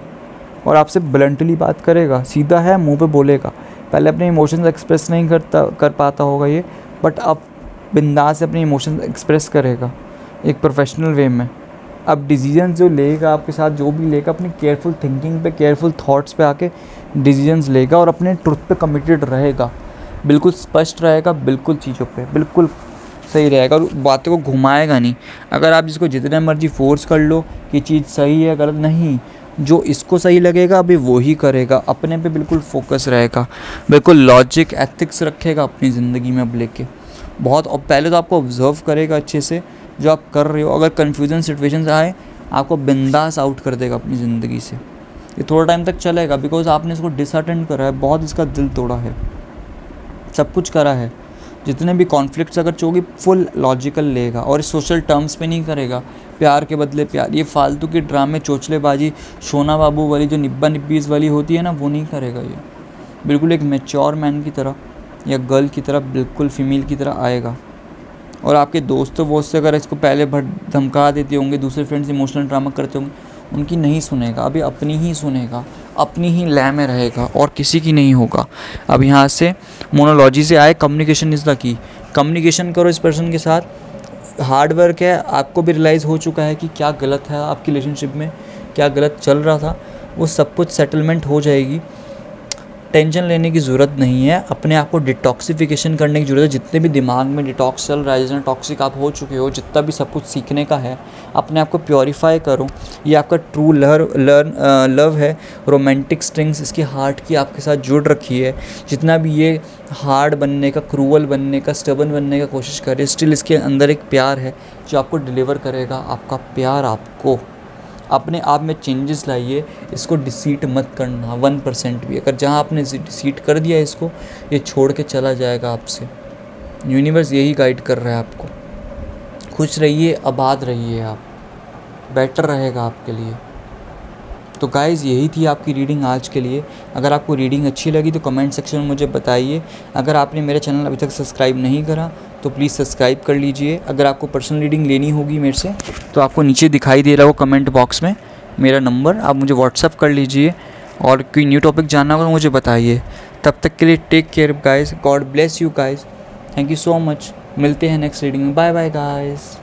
और आपसे ब्लंटली बात करेगा, सीधा है, मुंह पे बोलेगा। पहले अपने इमोशंस एक्सप्रेस नहीं कर पाता होगा ये, बट अब बिंदास से अपने इमोशंस एक्सप्रेस करेगा एक प्रोफेशनल वे में। अब डिसीजन जो लेगा आपके साथ, जो भी लेगा, अपनी केयरफुल थिंकिंग पे, केयरफुल थॉट्स पे आके डिसीजंस लेगा और अपने ट्रुथ पे कमिटेड रहेगा, बिल्कुल स्पष्ट रहेगा, बिल्कुल चीज़ों पे बिल्कुल सही रहेगा और बातों को घुमाएगा नहीं। अगर आप जिसको जितना मर्जी फोर्स कर लो कि चीज़ सही है गलत नहीं, जो इसको सही लगेगा अभी वो ही करेगा, अपने पे बिल्कुल फोकस रहेगा, बिल्कुल लॉजिक एथिक्स रखेगा अपनी ज़िंदगी में अब लेके बहुत। और पहले तो आपको ऑब्जर्व करेगा अच्छे से जो आप कर रहे हो, अगर कन्फ्यूजन सिचुएशंस आए आपको बिंदास आउट कर देगा अपनी ज़िंदगी से। ये थोड़ा टाइम तक चलेगा बिकॉज आपने इसको डिसअटेंड करा है, बहुत इसका दिल तोड़ा है, सब कुछ करा है। जितने भी कॉन्फ्लिक्ट्स अगर चोगी फुल लॉजिकल लेगा और इस सोशल टर्म्स पे नहीं करेगा, प्यार के बदले प्यार, ये फालतू के ड्रामे चोचलेबाजी सोना बाबू वाली जो निब्बा निब्बीज़ वाली होती है ना, वो नहीं करेगा। ये बिल्कुल एक मैच्योर मैन की तरह या गर्ल की तरह, बिल्कुल फीमेल की तरह आएगा। और आपके दोस्तों वो उससे अगर इसको पहले धमका देते होंगे, दूसरे फ्रेंड्स इमोशनल ड्रामा करते होंगे, उनकी नहीं सुनेगा, अभी अपनी ही सुनेगा, अपनी ही लय में रहेगा और किसी की नहीं होगा। अब यहाँ से मोनोलॉजी से आए, communication is the key. Communication करो इस पर्सन के साथ, हार्ड वर्क है, आपको भी रियलाइज़ हो चुका है कि क्या गलत है आपकी रिलेशनशिप में, क्या गलत चल रहा था, वो सब कुछ सेटलमेंट हो जाएगी। टेंशन लेने की ज़रूरत नहीं है, अपने आप को डिटॉक्सिफिकेशन करने की ज़रूरत है। जितने भी दिमाग में डिटॉक्स चल रहा है, जितना टॉक्सिक आप हो चुके हो, जितना भी सब कुछ सीखने का है, अपने आप को प्योरीफाई करो। ये आपका ट्रू लव है, रोमांटिक स्ट्रिंग्स इसकी हार्ट की आपके साथ जुड़ रखी है। जितना भी ये हार्ड बनने का, क्रूअल बनने का, स्टबन बनने का कोशिश करे, स्टिल इसके अंदर एक प्यार है जो आपको डिलीवर करेगा आपका प्यार आपको। अपने आप में चेंजेस लाइए, इसको डिसीट मत करना 1% भी। अगर जहाँ आपने डिसीट कर दिया इसको, ये छोड़ के चला जाएगा आपसे। यूनिवर्स यही गाइड कर रहा है आपको। खुश रहिए, आबाद रहिए, आप बेटर रहेगा आपके लिए। तो गाइज़ यही थी आपकी रीडिंग आज के लिए। अगर आपको रीडिंग अच्छी लगी तो कमेंट सेक्शन में मुझे बताइए। अगर आपने मेरा चैनल अभी तक सब्सक्राइब नहीं करा तो प्लीज़ सब्सक्राइब कर लीजिए। अगर आपको पर्सनल रीडिंग लेनी होगी मेरे से तो आपको नीचे दिखाई दे रहा हो कमेंट बॉक्स में मेरा नंबर, आप मुझे व्हाट्सअप कर लीजिए। और कोई न्यू टॉपिक जानना होगा तो मुझे बताइए। तब तक के लिए take care guys, God bless you guys, thank you so much. मिलते हैं नेक्स्ट रीडिंग में, बाय बाय गाइज़।